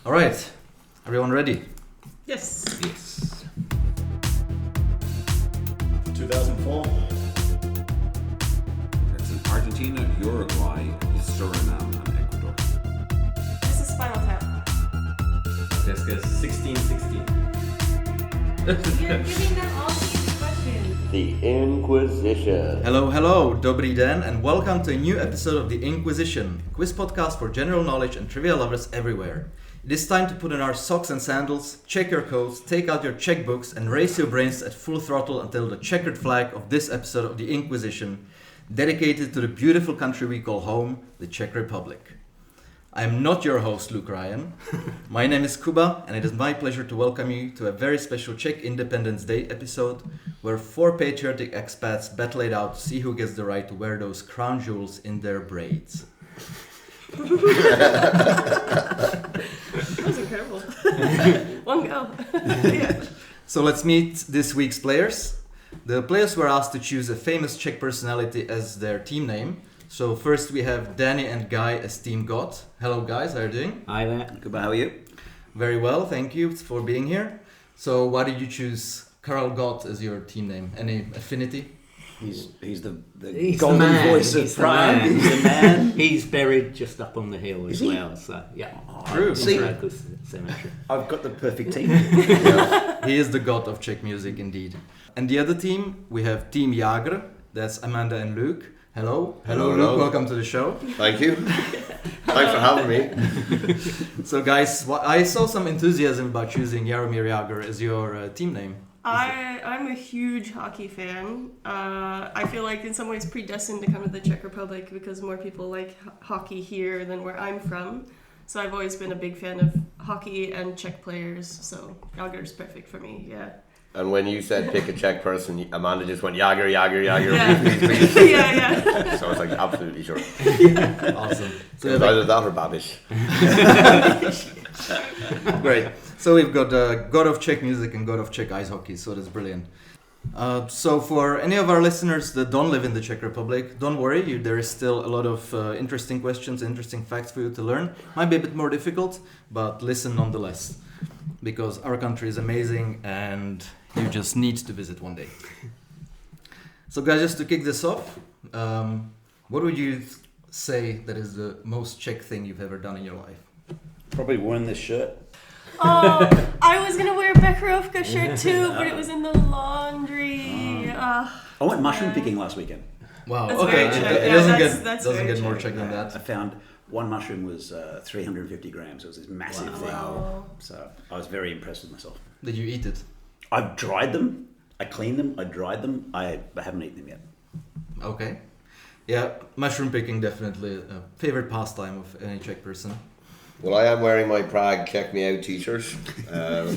All right, everyone ready? Yes. Yes. 2004. It's in Argentina, Uruguay, Suriname, and Ecuador. This is Spinal Tap. Jessica 1616. You're giving them all these questions. The Inquizition. Hello, dobrý den, and welcome to a new episode of The Inquizition, a quiz podcast for general knowledge and trivia lovers everywhere. It is time to put on our socks and sandals, check your coats, take out your checkbooks, and raise your brains at full throttle until the checkered flag of this episode of The Inquizition, dedicated to the beautiful country we call home, the Czech Republic. I am not your host, Luke Ryan. My name is Kuba, and it is my pleasure to welcome you to a very special Czech Independence Day episode, where 4 patriotic expats battle it out to see who gets the right to wear those crown jewels in their braids. That was incredible. One go. Yeah. So let's meet this week's players. The players were asked to choose a famous Czech personality as their team name. So first we have Dany and Guy as Team Gott. Hello guys, how are you doing? Hi there. Kuba, how are you? Very well, thank you for being here. So why did you choose Karel Gott as your team name? Any affinity? He's the He's golden the man. voice He's of the Prague. man. He's the man. He's buried just up on the hill as Is he? well. So yeah, True. See, local cemetery. I've got the perfect team. He is the god of Czech music indeed. And the other team, we have Team Jagr. That's Amanda and Luke. Hello. Hello, Luke, hello. welcome to the show. Thank you. Thanks for having me. So guys, I saw some enthusiasm about choosing Jaromir Jagr as your team name. I'm a huge hockey fan. I feel like in some ways predestined to come to the Czech Republic because more people like hockey here than where I'm from. So I've always been a big fan of hockey and Czech players. So Jagr is perfect for me. Yeah. And when you said pick a Czech person, Amanda just went Jagr. Yeah. Please. Yeah. So I was like, absolutely sure. Awesome. So it was either that or Babish. Great. So we've got God of Czech music and God of Czech ice hockey, so that's brilliant. So for any of our listeners that don't live in the Czech Republic, don't worry, there is still a lot of interesting questions, interesting facts for you to learn. Might be a bit more difficult, but listen nonetheless, because our country is amazing and you just need to visit one day. So guys, just to kick this off, what would you say that is the most Czech thing you've ever done in your life? Probably worn this shirt. Oh, I was gonna wear a Bekrovka shirt too, but it was in the laundry. I went mushroom picking last weekend. Wow, That's okay, very it Czech. doesn't Yeah, get that's doesn't very get more Czech. Czech than I that. found one mushroom was 350 grams. It was this massive thing. Wow. So I was very impressed with myself. Did you eat it? I've dried them. I cleaned them. I dried them. I haven't eaten them yet. Okay. Yeah, mushroom picking definitely a favorite pastime of any Czech person. Well, I am wearing my Prague Check Me Out t-shirt,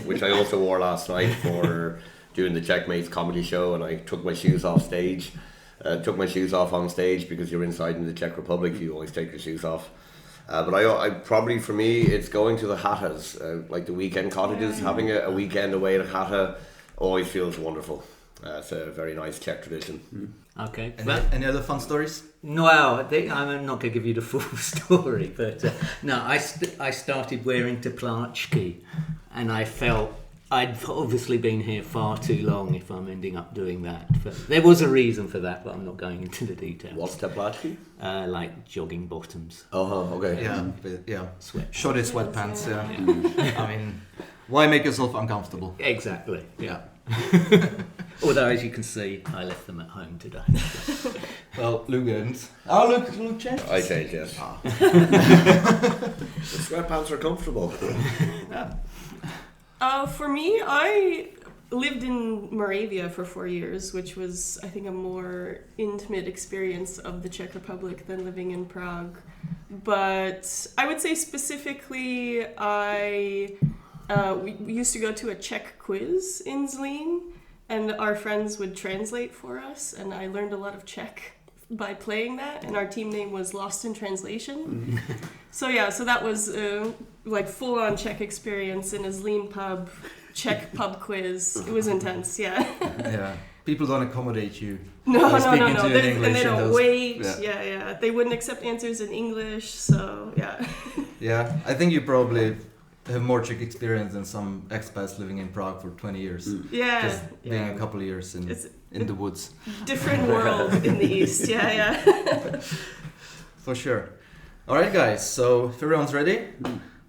which I also wore last night for doing the Checkmates comedy show, and I took my shoes off stage. Took my shoes off on stage because you're inside in the Czech Republic, you always take your shoes off. But I probably, for me, it's going to the Hattas, like the weekend cottages. Having a weekend away at Hatta always feels wonderful. It's a very nice Czech tradition. Okay. Any other fun stories? No, I'm not going to give you the full story, but no, I started wearing teplachky, and I felt I'd obviously been here far too long if I'm ending up doing that. But there was a reason for that, but I'm not going into the details. What's teplachky? Like jogging bottoms. Oh, okay. Yeah. Sweat. Shoddy sweatpants, yeah. I mean, why make yourself uncomfortable? Exactly. Yeah. Although, as you can see, I left them at home today. Well, Luke didn't. Oh, Luke changed. I changed, yes. The sweatpants are comfortable. For me, I lived in Moravia for 4 years, which was, I think, a more intimate experience of the Czech Republic than living in Prague. But I would say specifically, we used to go to a Czech quiz in Zlín, and our friends would translate for us, and I learned a lot of Czech by playing that, and our team name was Lost in Translation. So that was like full-on Czech experience in a Zlín pub, Czech pub quiz. It was intense, yeah. Yeah. People don't accommodate you. No. In And they don't those, wait. Yeah. Yeah. They wouldn't accept answers in English, so yeah. Yeah, I think you probably have more Czech experience than some expats living in Prague for 20 years. Yeah. Just being a couple of years in the woods. Different world in the East. Yeah. For sure. All right, guys. So if everyone's ready,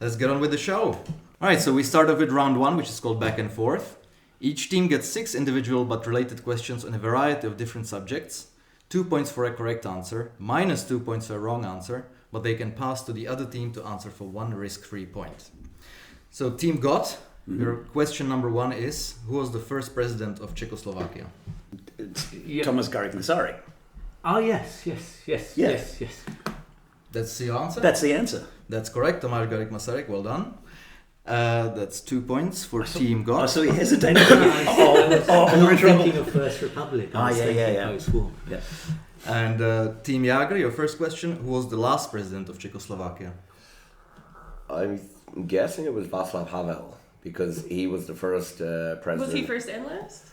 let's get on with the show. All right. So we start off with round 1, which is called back and forth. Each team gets 6 individual but related questions on a variety of different subjects. 2 points for a correct answer, minus 2 points for a wrong answer, but they can pass to the other team to answer for 1 risk-free point. So Team Gott, your question number 1 is, who was the first president of Czechoslovakia? Thomas Garrick Masaryk. Oh, yes. That's the answer? That's the answer. That's correct, Tomáš Garrick Masaryk, well done. That's 2 points for Team Gott. Oh, so he hesitated. I'm we're in trouble. thinking of First Republic. I was thinking post-war. Yeah. And Team Jagr, your first question, who was the last president of Czechoslovakia? I'm guessing it was Václav Havel because he was the first president. Was he first and last?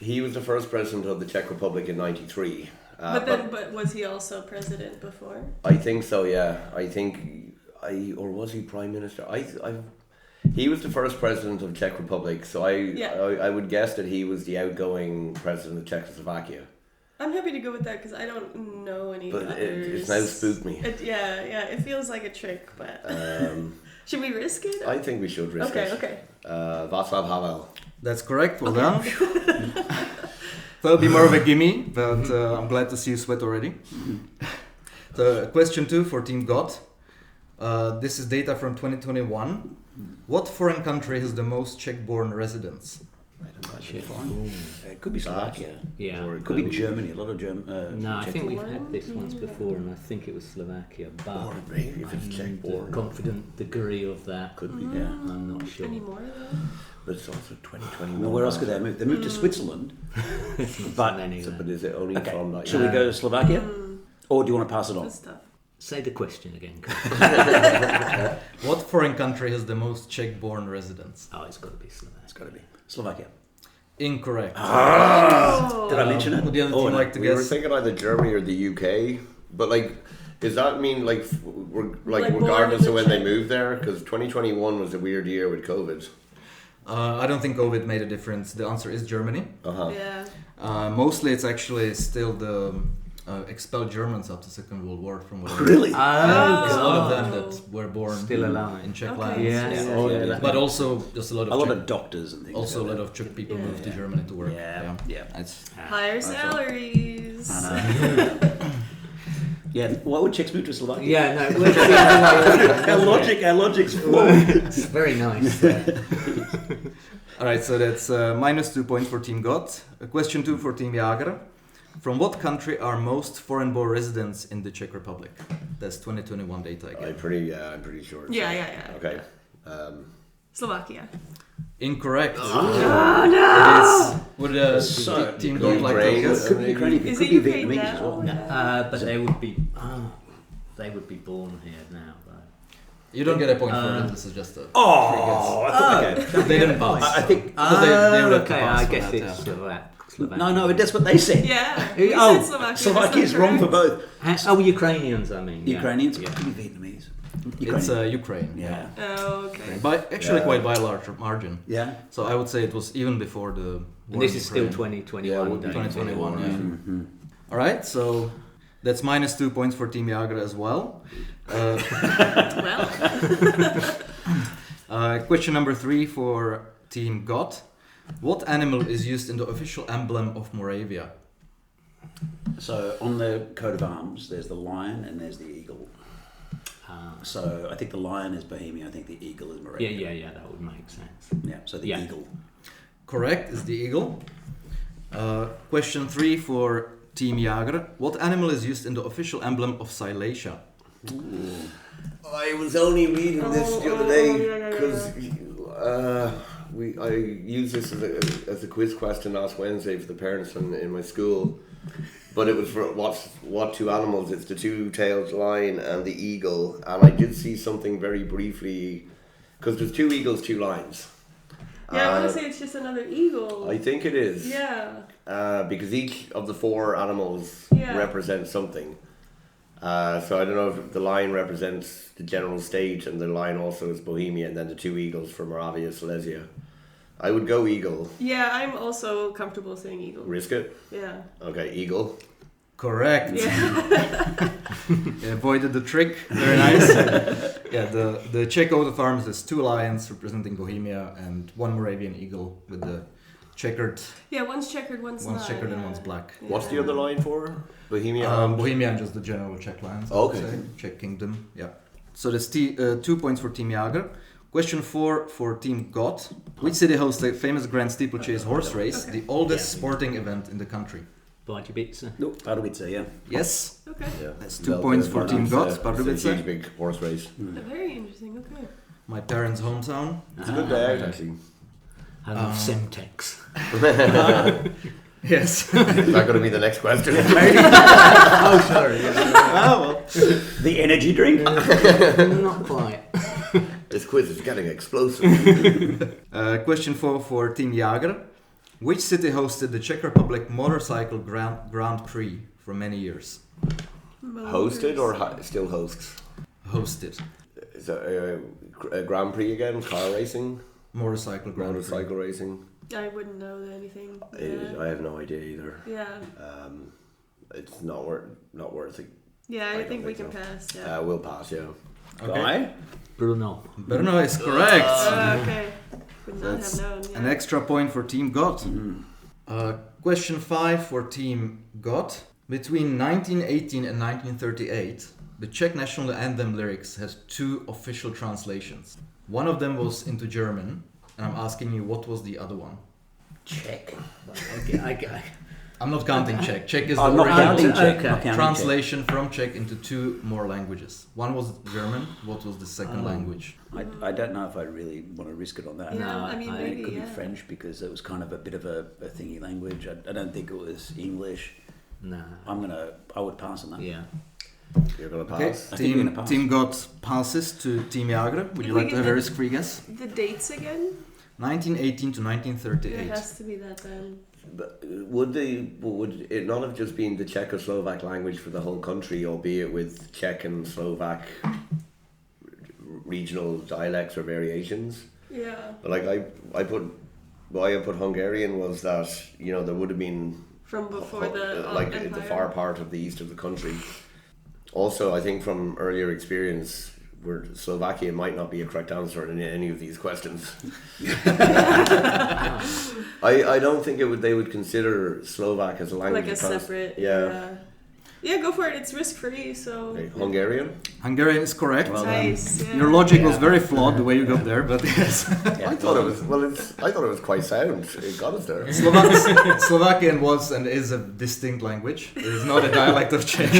He was the first president of the Czech Republic in '93. But was he also president before? I think so. Yeah, or was he prime minister? He was the first president of Czech Republic, so I would guess that he was the outgoing president of Czechoslovakia. I'm happy to go with that because I don't know any But others. it's now spooked me. It feels like a trick, but should we risk it? I think we should risk it. Okay. Václav Havel. That's correct, well done. That'll be more of a gimme, but I'm glad to see you sweat already. So question 2 for Team Gott. This is data from 2021. What foreign country has the most Czech-born residents? It could be Slovakia. Yeah. Or it could be Germany. A lot of German. No, I think we've had this once before, and I think it was Slovakia. But Or maybe if it's Czech-born. confident degree of that. Could be, yeah. I'm not sure. Any more though? But it's also 2021. Well, where else could they move? They moved to Switzerland. But But is it only Okay. from that? Should we go to Slovakia? Or do you want to pass it on? That's tough. say the question again. What foreign country has the most Czech-born residents? Oh, it's got to be Slovakia. It's got to be Slovakia. Incorrect. Did I mention it? Would the other team like to We were guess? thinking either Germany or the UK, but does that mean Like regardless born of when in they moved there? Because 2021 was a weird year with COVID. I don't think COVID made a difference. The answer is Germany. Yeah. Mostly it's actually still the expelled Germans after the Second World War from what I Really? There's a lot of them that were born Still alive. in Czech Okay. lands. Yeah. But also just a lot of Czech, doctors and things. also a like lot of Czech people Yeah. moved to Germany to work. Yeah. It's Higher salaries. Yeah, why would Czechs move to Slovakia? Yeah, no, we're just the other way. Our logic's flawed. It's very nice. all right. So that's -2 points for Team Gott. Question 2 for Team Jagr. From what country are most foreign-born residents in the Czech Republic? That's 2021 data again. I'm pretty sure. it's Yeah, Czech. yeah. Okay. Slovakia. Incorrect. Oh It is. Would So- Team Gott like to Ukraine. guess? Could be Ukrainian, Is could it be Ukraine Vietnamese as now? well. But they would be born here now, right? You don't get a point for it. This is just a Oh, I thought, okay. they didn't pass. I think. they would have to okay, pass I for guess that, it's yeah. Slovakia. No, that's what they said. Yeah. We Oh, said Slovakia. Slovakia is wrong for both. Ukrainians, I mean. Yeah. Ukrainians, Yeah. could be Vietnamese. It's Ukraine. Yeah. Oh, okay. But actually quite by a large margin. Yeah. So I would say it was even before the And war this in is still Ukraine. 2021. Yeah, it would be 2021, yeah. Mm-hmm. All right, so that's -2 points for Team Jagr as well. Well. Question number 3 for Team Gott. What animal is used in the official emblem of Moravia? So on the coat of arms, there's the lion and there's the eagle. So I think the lion is Bohemia. I think the eagle is Moravia. Yeah, that would make sense. Yeah. So the Yeah. eagle. Correct, is the eagle. Question 3 for Team Jagr. What animal is used in the official emblem of Silesia? I was only reading this the other day yeah. because I used this as a quiz question last Wednesday for the parents in my school. But it was for what two animals? It's the two-tailed lion and the eagle. And I did see something very briefly, because there's 2 eagles, 2 lions. Yeah, I want to say it's just another eagle. I think it is. Yeah. Because each of the 4 animals Yeah. represents something. So I don't know if the line represents the general state and the line also is Bohemia and then the two eagles for Moravia, Silesia. I would go eagle. Yeah, I'm also comfortable saying eagle. Risk it? Yeah. Okay, eagle. Correct. Yeah. You avoided the trick. Very nice. Yeah, the Czech coat of arms is 2 lions representing Bohemia and 1 Moravian eagle with the checkered. Yeah, one's checkered, one's not. One's checkered and yeah. one's black. Yeah. What's the other line for? Bohemia? Bohemia and just the general Czech lions. I Okay. would say. Czech kingdom. Yeah. So there's 2 points for Team Jagr. Question 4 for Team Gott. Which city hosts the famous Grand Steeplechase horse race, the oldest sporting event in the country? Pardubice. No, Pardubice, yeah. Yes. Okay. Yeah. That's 2 points for Team Gott. It's a Pardubice. huge big horse race. Very interesting. Okay. My parents' hometown. It's a good day out actually. Home of Semtex. Yes. Is that going to be the next question? Oh, sorry. The energy drink? Not quite. This quiz is getting explosive. Question 4 for Team Jagr. Which city hosted the Czech Republic motorcycle Grand Prix for many years? Hosted or still hosts? Hosted. Is that a Grand Prix again? Car racing? Motorcycle Grand Motorcycle racing? I wouldn't know anything. Yeah. I have no idea either. Yeah. It's not worth it. Yeah, I don't think we think can so. pass. Yeah. We'll pass, yeah. Prix. Guy? Brno. Brno is correct. Okay. Would not That's have known. Yeah. an extra point for Team Gott. Question 5 for Team Gott. Between 1918 and 1938, the Czech national anthem lyrics has 2 official translations. One of them was into German, and I'm asking you, what was the other one? Czech. I'm not counting Czech. Czech is I'm the not counting original Czech. Okay. Not counting translation from Czech into 2 more languages. One was German. What was the second language? Czech. I don't know if I really want to risk it on that. Yeah, No, I mean, I- maybe, It could yeah. be French because it was kind of a bit of a thingy language. I don't think it was English. No. I would pass on that. Yeah. You're going to Okay, pass? I think we're gonna pass. Team Gott passes to Team Jagr. Would you If we like to get have a the- risk-free guess? The dates again? 1918 to It 1938. has to be that then. But would it not have just been the Czechoslovak language for the whole country, albeit with Czech and Slovak regional dialects or variations? Yeah. But like why I put Hungarian was that, you know, there would have been From before the like Empire. the far part of the east of the country. Also, I think from earlier experience, where Slovakia might not be a correct answer in any of these questions. I don't think they would consider Slovak as a language. Like a separate. Yeah. Yeah, go for it. It's risk free, so. Okay, Hungarian. Hungarian is correct. Nice. Yeah. Your logic was very flawed the way you got there, but yes. I thought it was I thought it was quite sound. It got us there. Slovakian was and is a distinct language. It is not a dialect of Czech.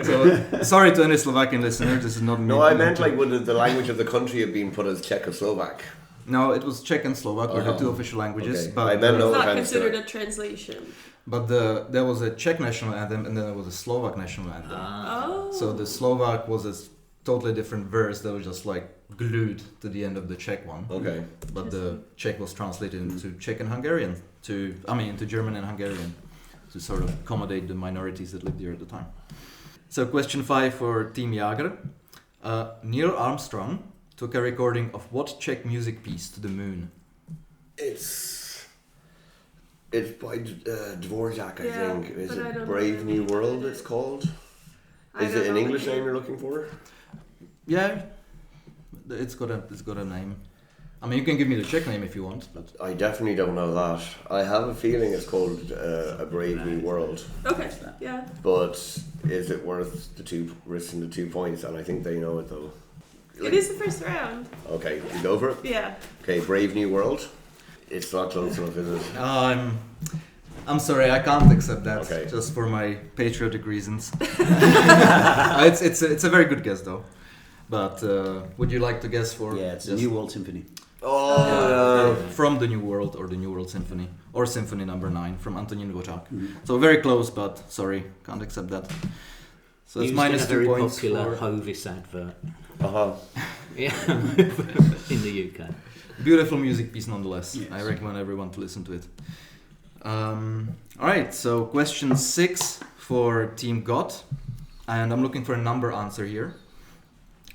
So sorry to any Slovakian listener, this is not me. No, I meant like would the language of the country have been put as Czechoslovak? No, it was Czech and Slovak were the 2 official languages. Okay. But I meant no It's not offense to considered it. a translation. But there was a Czech national anthem and then there was a Slovak national anthem. Oh. So the Slovak was a totally different verse that was just like glued to the end of the Czech one. Okay. But the Czech was translated into Czech and Hungarian, into German and Hungarian, to sort of accommodate the minorities that lived here at the time. So question 5 for Team Jagr. Neil Armstrong took a recording of what Czech music piece to the moon? It's by Dvorak, I Yeah, think. Is but I it don't Brave know New the World? name. It's called. I Is don't it an know English the name you're looking for? Yeah, it's got a name. I mean, you can give me the Czech name if you want, but I definitely don't know that. I have a feeling it's called A Brave New World. Okay. Yeah. But is it worth risking the 2 points? And I think they know it though. It is the first round. Okay, you go for it. Yeah. Okay, Brave New World. It's not close enough, is it? I'm sorry, I can't accept that. Okay. Just for my patriotic reasons. It's a very good guess though. But would you like to guess for? Yeah, it's the just- New World Symphony. Oh, from the New World or the New World Symphony or Symphony Number 9 from Antonín Dvořák. So very close, but sorry, can't accept that. So it's Used minus in a 2 very points popular for Hovis advert. Yeah, in the UK. beautiful music piece nonetheless. Yes. I recommend everyone to listen to it. All right, so question 6 for Team Gott. And I'm looking for a number answer here.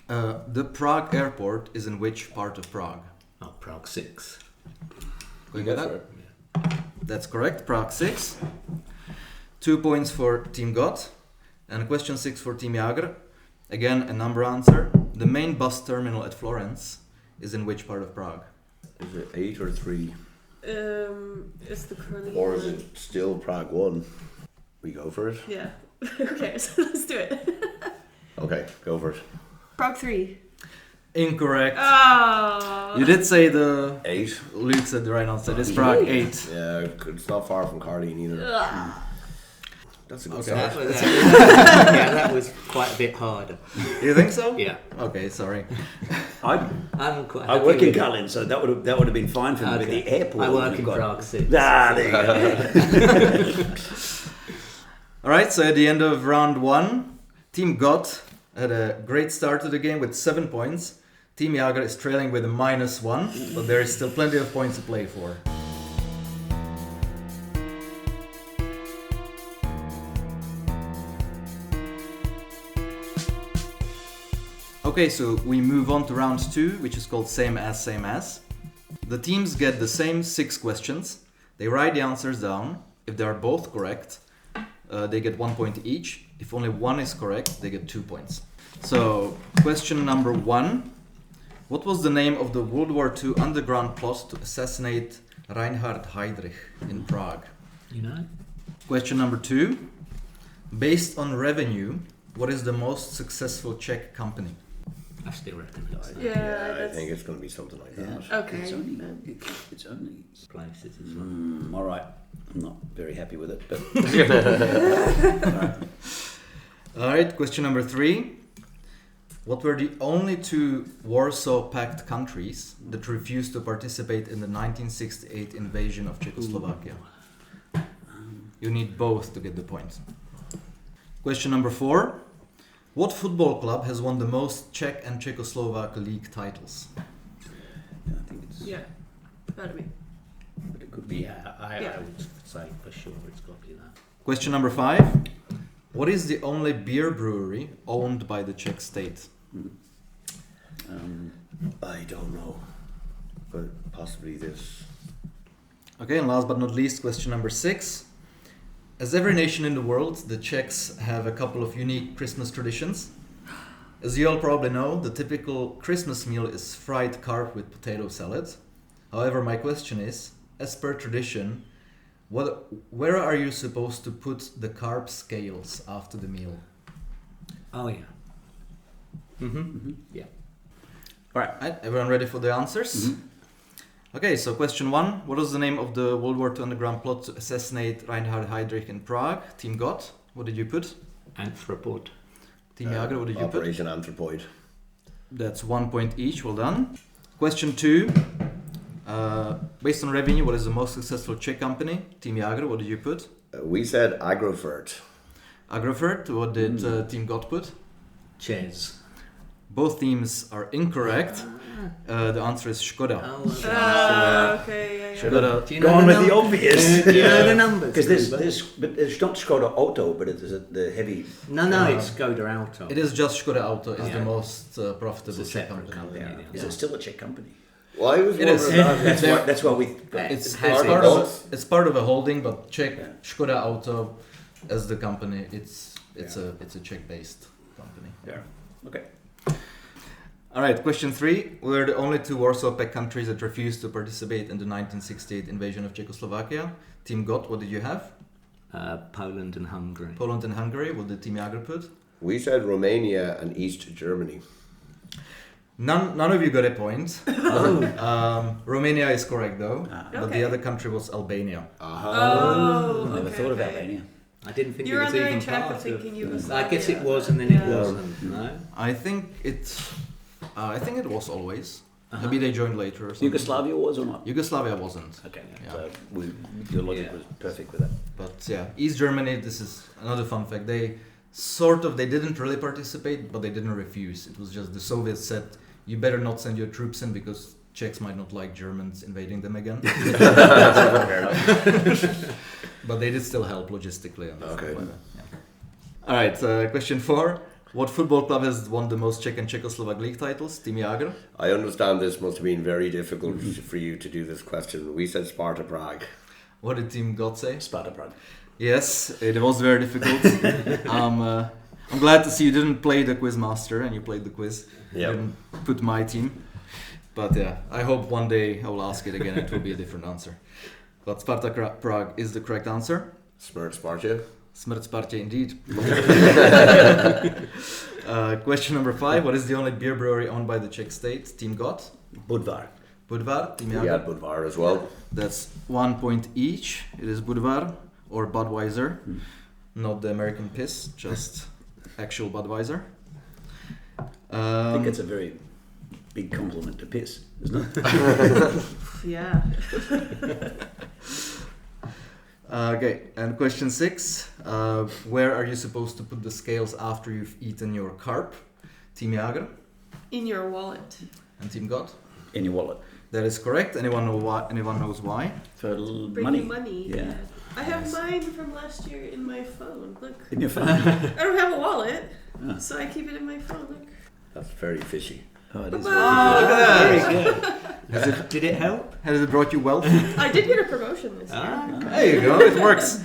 The Prague airport is in which part of Prague? Oh, Prague 6. Can you get that? That's correct, Prague 6. 2 points for Team Gott. And question 6 for Team Jagr. Again, a number answer. The main bus terminal at Florence is in which part of Prague? Is it 8 or 3? It's the curly Or is one. it still Prague 1? We go for it? Yeah. Okay, so let's do it. Okay, go for it. Prague 3. Incorrect. Oh. You did say the... 8? Luke said the right answer. It's Prague 8. Yeah, it's not far from Cardigan either. That's a good Okay. start. Yeah, that was quite a bit harder. You think so? Yeah. Okay, sorry. I'm quite I happy work in with it. Cullen, so that would have been fine for me. But Okay. the airport. I work we've in got- Prague 6. There you go. Alright, so at the end of round 1, Team Gott had a great start to the game with 7 points. Team Jagr is trailing with a -1, but there is still plenty of points to play for. Okay, so we move on to round 2, which is called same as. The teams get the same 6 questions. They write the answers down. If they are both correct, they get 1 point each. If only one is correct, they get 2 points. So, question number 1. What was the name of the World War II underground plot to assassinate Reinhard Heydrich in Prague? You know? Question number 2. Based on revenue, what is the most successful Czech company? I still reckon it's that. Yeah, I that's... think it's going to be something like that. Okay. It's only Places as well. all right. I'm not very happy with it, but Alright, question number 3. What were the only 2 Warsaw Pact countries that refused to participate in the 1968 invasion of Czechoslovakia? You need both to get the point. Question number 4. What football club has won the most Czech and Czechoslovak league titles? yeah, I think it's. Yeah. Gotta be. But it could be. Yeah, I Yeah. would say for sure it's got to be that. Question number 5. What is the only beer brewery owned by the Czech state? I don't know. But possibly this. Okay, and last but not least, question number 6. As every nation in the world, the Czechs have a couple of unique Christmas traditions. As you all probably know, the typical Christmas meal is fried carp with potato salad. However, my question is, as per tradition, where are you supposed to put the carp scales after the meal? Oh, yeah. Yeah. Alright, everyone ready for the answers? Okay, so question 1. What was the name of the World War II underground plot to assassinate Reinhard Heydrich in Prague? Team Gott, what did you put? Anthropod. Team Jagr, what did you put? Operation Anthropoid. That's 1 point each, well done. Question 2. Based on revenue, what is the most successful Czech company? Team Jagr, what did you put? We said Agrofert. Agrofert, what did Team Gott put? Ches. Both teams are incorrect. The answer is Škoda. Okay, yeah. Škoda. Do you Go know on the with the obvious. Do you know the numbers? Because Kuba? but it's not Skoda Auto, but it's the heavy. No, it's Skoda Auto. It is just Škoda Auto is the Yeah. most profitable It's a Czech separate company. company. Is it still a Czech company? Well, I was It is. wondering that. That's why we. It's Has part it. of it's part of a holding, but Czech Yeah. Škoda Auto as the company, it's a Czech-based company. Yeah. Okay. All right, question 3. We were the only 2 Warsaw Pact countries that refused to participate in the 1968 invasion of Czechoslovakia. Team Gott, what did you have? Poland and Hungary. Poland and Hungary. What did Team Jagr put? We said Romania and East Germany. None of you got a point. Romania is correct though, but Okay. the other country was Albania. Oh, Never thought of okay. Albania. I didn't think You're it on was the even right track part of thinking of. Yugoslavia. I guess it was, and then it Yeah. wasn't. No. I think it was always. Maybe they joined later or something. Yugoslavia was or not? Yugoslavia wasn't. Okay. Yeah. So your logic Yeah. was perfect with that. But yeah, East Germany, this is another fun fact. They didn't really participate, but they didn't refuse. It was just the Soviets said, you better not send your troops in because Czechs might not like Germans invading them again. But they did still help logistically. And Okay. stuff like that. Alright, question 4. What football club has won the most Czech and Czechoslovak league titles? Team Jagr. I understand this must have been very difficult for you to do this question. We said Sparta Prague. What did Team Gott say? Sparta Prague. Yes, it was very difficult. I'm glad to see you didn't play the quizmaster and you played the quiz. Yep. You didn't put my team. But yeah, I hope one day I will ask it again. It will be a different answer. But Sparta Prague is the correct answer. Smrt Sparta. Smrt Sparta indeed. Question number 5. What is the only beer brewery owned by the Czech state? Team Gott. Budvar. Budvar. Team Jagr. We had Budvar as well. That's 1 point each. It is Budvar or Budweiser. Not the American piss, just actual Budweiser. I think it's a very big compliment to piss, isn't it? Yeah. Okay, and question 6. Where are you supposed to put the scales after you've eaten your carp? Team Jagr In your wallet. and Team Gott. In your wallet. That is correct. Anyone knows why? For Bringing money. Yeah. I have mine from last year in my phone. Look. In your phone. I don't have a wallet, Ah. so I keep it in my phone. Look. That's very fishy. Oh, it is Bye-bye. Look at that. Very good. Did it help? Has it brought you wealth? I did get a promotion this year. Ah, There you go, it works.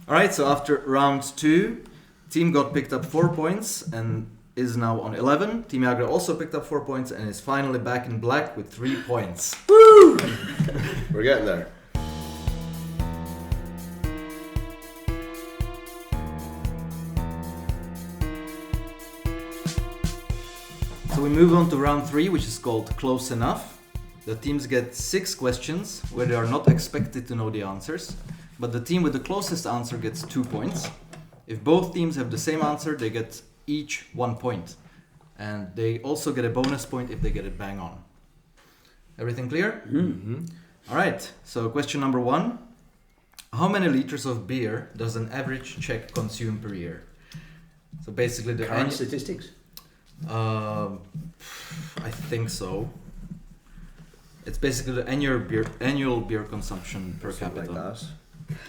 Alright, so after round 2, Team Gott picked up 4 points and is now on 11. Team Jagr also picked up 4 points and is finally back in black with 3 points. We're getting there. So we move on to round 3, which is called Close Enough. The teams get 6 questions where they are not expected to know the answers, but the team with the closest answer gets 2 points. If both teams have the same answer, they get each 1 point. And they also get a bonus point if they get it bang on. Everything clear? Mm-hmm. Alright, so question number 1. How many liters of beer does an average Czech consume per year? So basically the Current statistics? I think so. It's basically the annual beer consumption per Something capita. like that.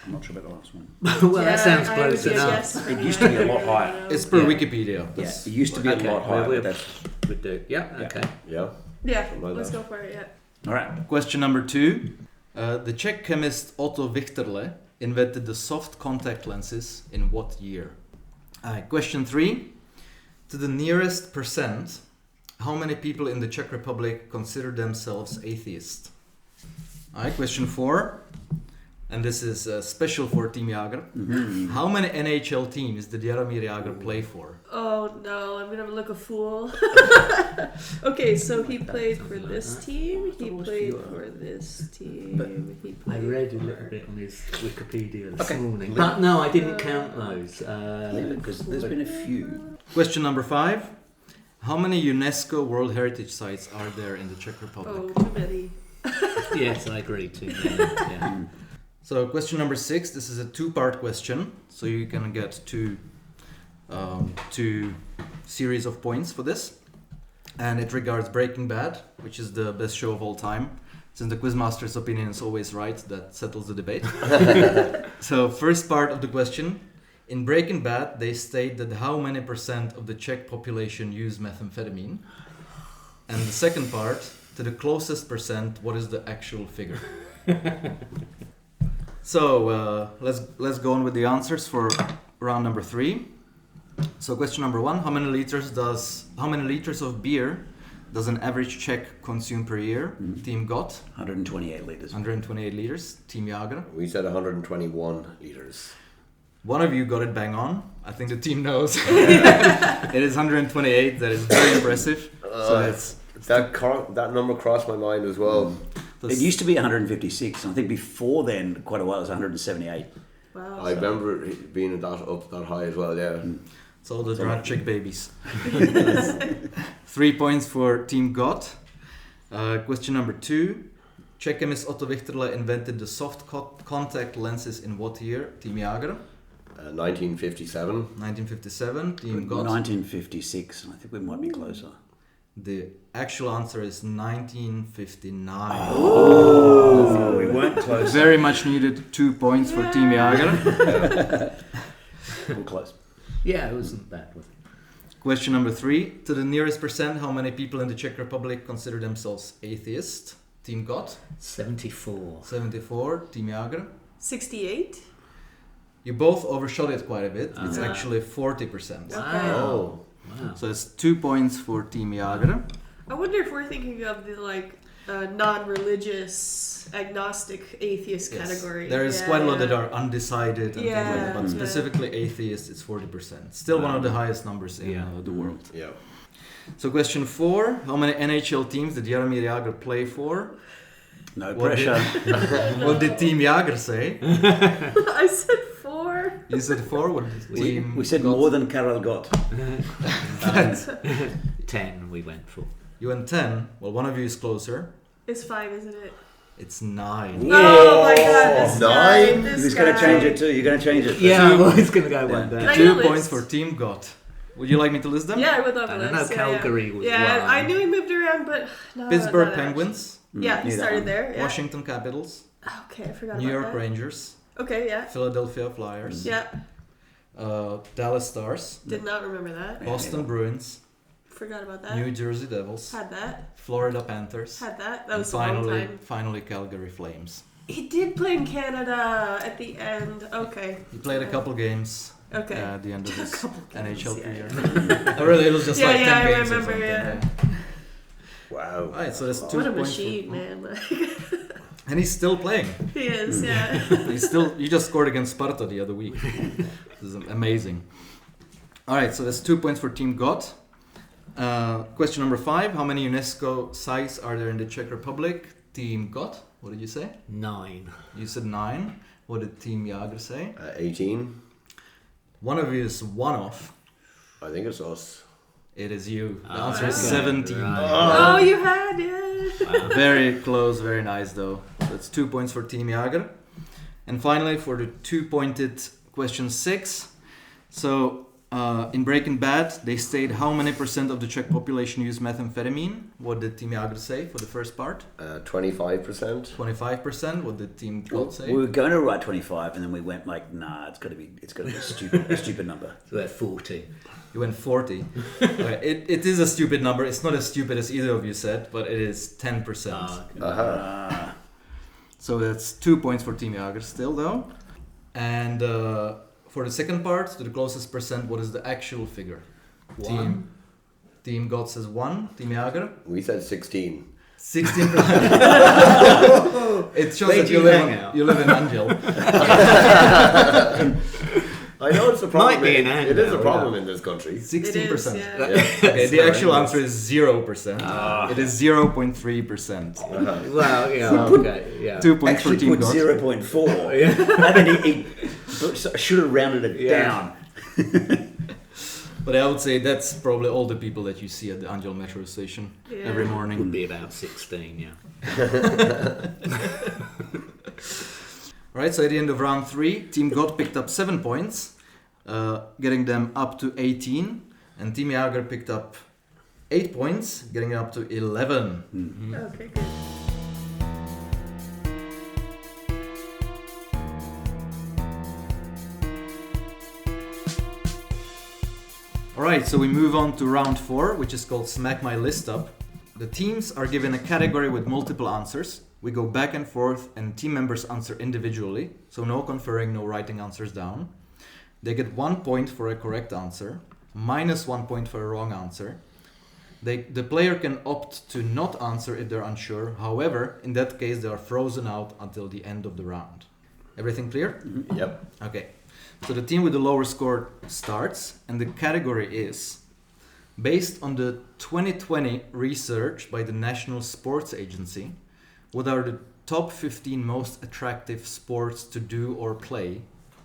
I'm not sure about the last one. Well, that sounds I close would enough. guess It used to be a lot higher. It's per Yeah. Wikipedia. Yeah, That's- it used to be a lot higher. we'll- But that's Would do. Yeah, Yeah. okay. Yeah. Yeah, Something like let's that. go for it, yeah. all right. Question number 2. The Czech chemist Otto Wichterle invented the soft contact lenses in what year? Question 3. To the nearest percent, how many people in the Czech Republic consider themselves atheist? Question 4. And this is special for Team Jagr. Mhm. How many NHL teams did Jaromir Jagr play for? Oh no, I'm gonna look a fool. Okay, so he played for this team, he played for this team, he I played read a for... little bit on his Wikipedia this Okay. morning. But no, I didn't count those. Because there's been a few. Question number 5. How many UNESCO World Heritage Sites are there in the Czech Republic? Oh, too many. Yes, I agree too. Yeah. So question number 6, this is a 2-part question, so you can get two series of points for this. And it regards Breaking Bad, which is the best show of all time. Since the quizmaster's opinion is always right, that settles the debate. So first part of the question, in Breaking Bad, they state that how many percent of the Czech population use methamphetamine? And the second part, to the closest percent, what is the actual figure? So let's go on with the answers for round number 3. So question number 1: how many liters of beer does an average Czech consume per year? Team Gott, 128 litres. 128 liters. Team Jagr, We said 121 litres. one of you got it bang on. I think the team knows. It is 128. That is very impressive. So it's That number crossed my mind as well. It used to be 156, and I think before then, quite a while, it was 178. Wow. I remember it being that high as well, yeah. It's all the drunk Czech babies. 3 points for Team Gott. Question number 2. Czech chemist Otto Wichterle invented the soft contact lenses in what year? Team Jagr, 1957. 1957. Team Gott, 1956, and I think we might be closer. The actual answer is 1959. Oh, we weren't close. Very much needed 2 points for Team Jagr. We're close. Yeah, it wasn't bad. Was it? Question number 3. To the nearest percent, how many people in the Czech Republic consider themselves atheist? Team Gott? 74. 74. Team Jagr? 68. You both overshot it quite a bit. It's actually 40%. Okay. Oh, wow. So it's 2 points for Team Jagr. I wonder if we're thinking of the non-religious, agnostic, atheist Yes. category. There is quite a lot that are undecided and things like that, but Yeah. specifically atheist, it's 40%. Still one of the highest numbers in the world. Yeah. So question 4, how many NHL teams did Jaromir Jagr play for? No What pressure. What did Team Jagr say? I said 4. You said 4? What did Team We said Gott? more than Karel got. 10 we went for. You went 10. Well, one of you is closer. It's 5, isn't it? It's 9. Oh my god, this guy. Nine? This Who's going to guy. change it too? You're going to change it. Yeah, I'm always going to go one Can down. I get a 2 list? points for Team Gott. Would you like me to list them? Yeah, I would love I a don't list. know, Yeah, Calgary yeah. was Yeah, one. I knew he moved around, but no, Pittsburgh not Penguins, Yeah, he Neither started one. there. Yeah. Washington Capitals, Okay, I forgot New about York that. Rangers, Okay, yeah. Philadelphia Flyers, Yeah, Dallas Stars, did not remember that. Boston Bruins, Forgot about that. New Jersey Devils, Had that. Florida Panthers, Had that. That and was a long time. finally Calgary Flames. He did play in Canada at the end. Okay. He played a couple games Okay. at the end of his Couple games, NHL yeah. career. Oh, really, it was just Yeah, like 10 yeah, I games or remember, something. yeah. Wow. Alright, so that's 2 What a points machine, for, man. Like, and he's still playing. he is, yeah. He just scored against Sparta the other week. This is amazing. Alright, so that's 2 points for Team Gott. Question number 5. How many UNESCO sites are there in the Czech Republic? Team Gott, what did you say? 9. You said 9. What did Team Jagr say? 18. One of you is one off. I think it's us. It is you. The Oh, answer is okay. 17. Right. Oh, you had, yeah. Very close, very nice though. That's 2 points for Team Jagr. And finally, for the 2-pointed question 6. So, in Breaking Bad, they state how many percent of the Czech population use methamphetamine. What did Team Jagr say for the first part? 25%. 25%. What did Team Gott say? We were going to write 25, and then we went like, nah, it's got to be a stupid number. So we're 40. You went 40. Okay, it is a stupid number. It's not as stupid as either of you said, but it is 10%. Ah. So that's 2 points for Team Jagr still though. And for the second part, to the closest percent, what is the actual figure? Team Gott says 1. Team Jagr? We said 16. 16%. It shows Where that do you you live, hang out? you live in Angel. I know it's a problem. Might be an ad It is a now, problem in this country. 16%. It is, yeah. Okay, the actual answer is 0%. It is 0.3%. Well, yeah, So, okay, yeah. 2 points for Actually Team put Gott. 0.4. I think he should have rounded it Yeah. down. But I would say that's probably all the people that you see at the Angel metro station Yeah. every Would morning. be about 16, yeah. Alright, so at the end of round 3, Team Gott picked up 7 points, getting them up to 18. And Team Jagr picked up 8 points, getting it up to 11. Okay, good. Alright, so we move on to round 4, which is called Smack My List Up. The teams are given a category with multiple answers. We go back and forth and team members answer individually, so no conferring, no writing answers down. They get 1 point for a correct answer, minus 1 point for a wrong answer. The player can opt to not answer if they're unsure. However, in that case, they are frozen out until the end of the round. Everything clear? Yep. Okay. So the team with the lower score starts, and the category is: based on the 2020 research by the National Sports Agency, what are the top 15 most attractive sports to do or play,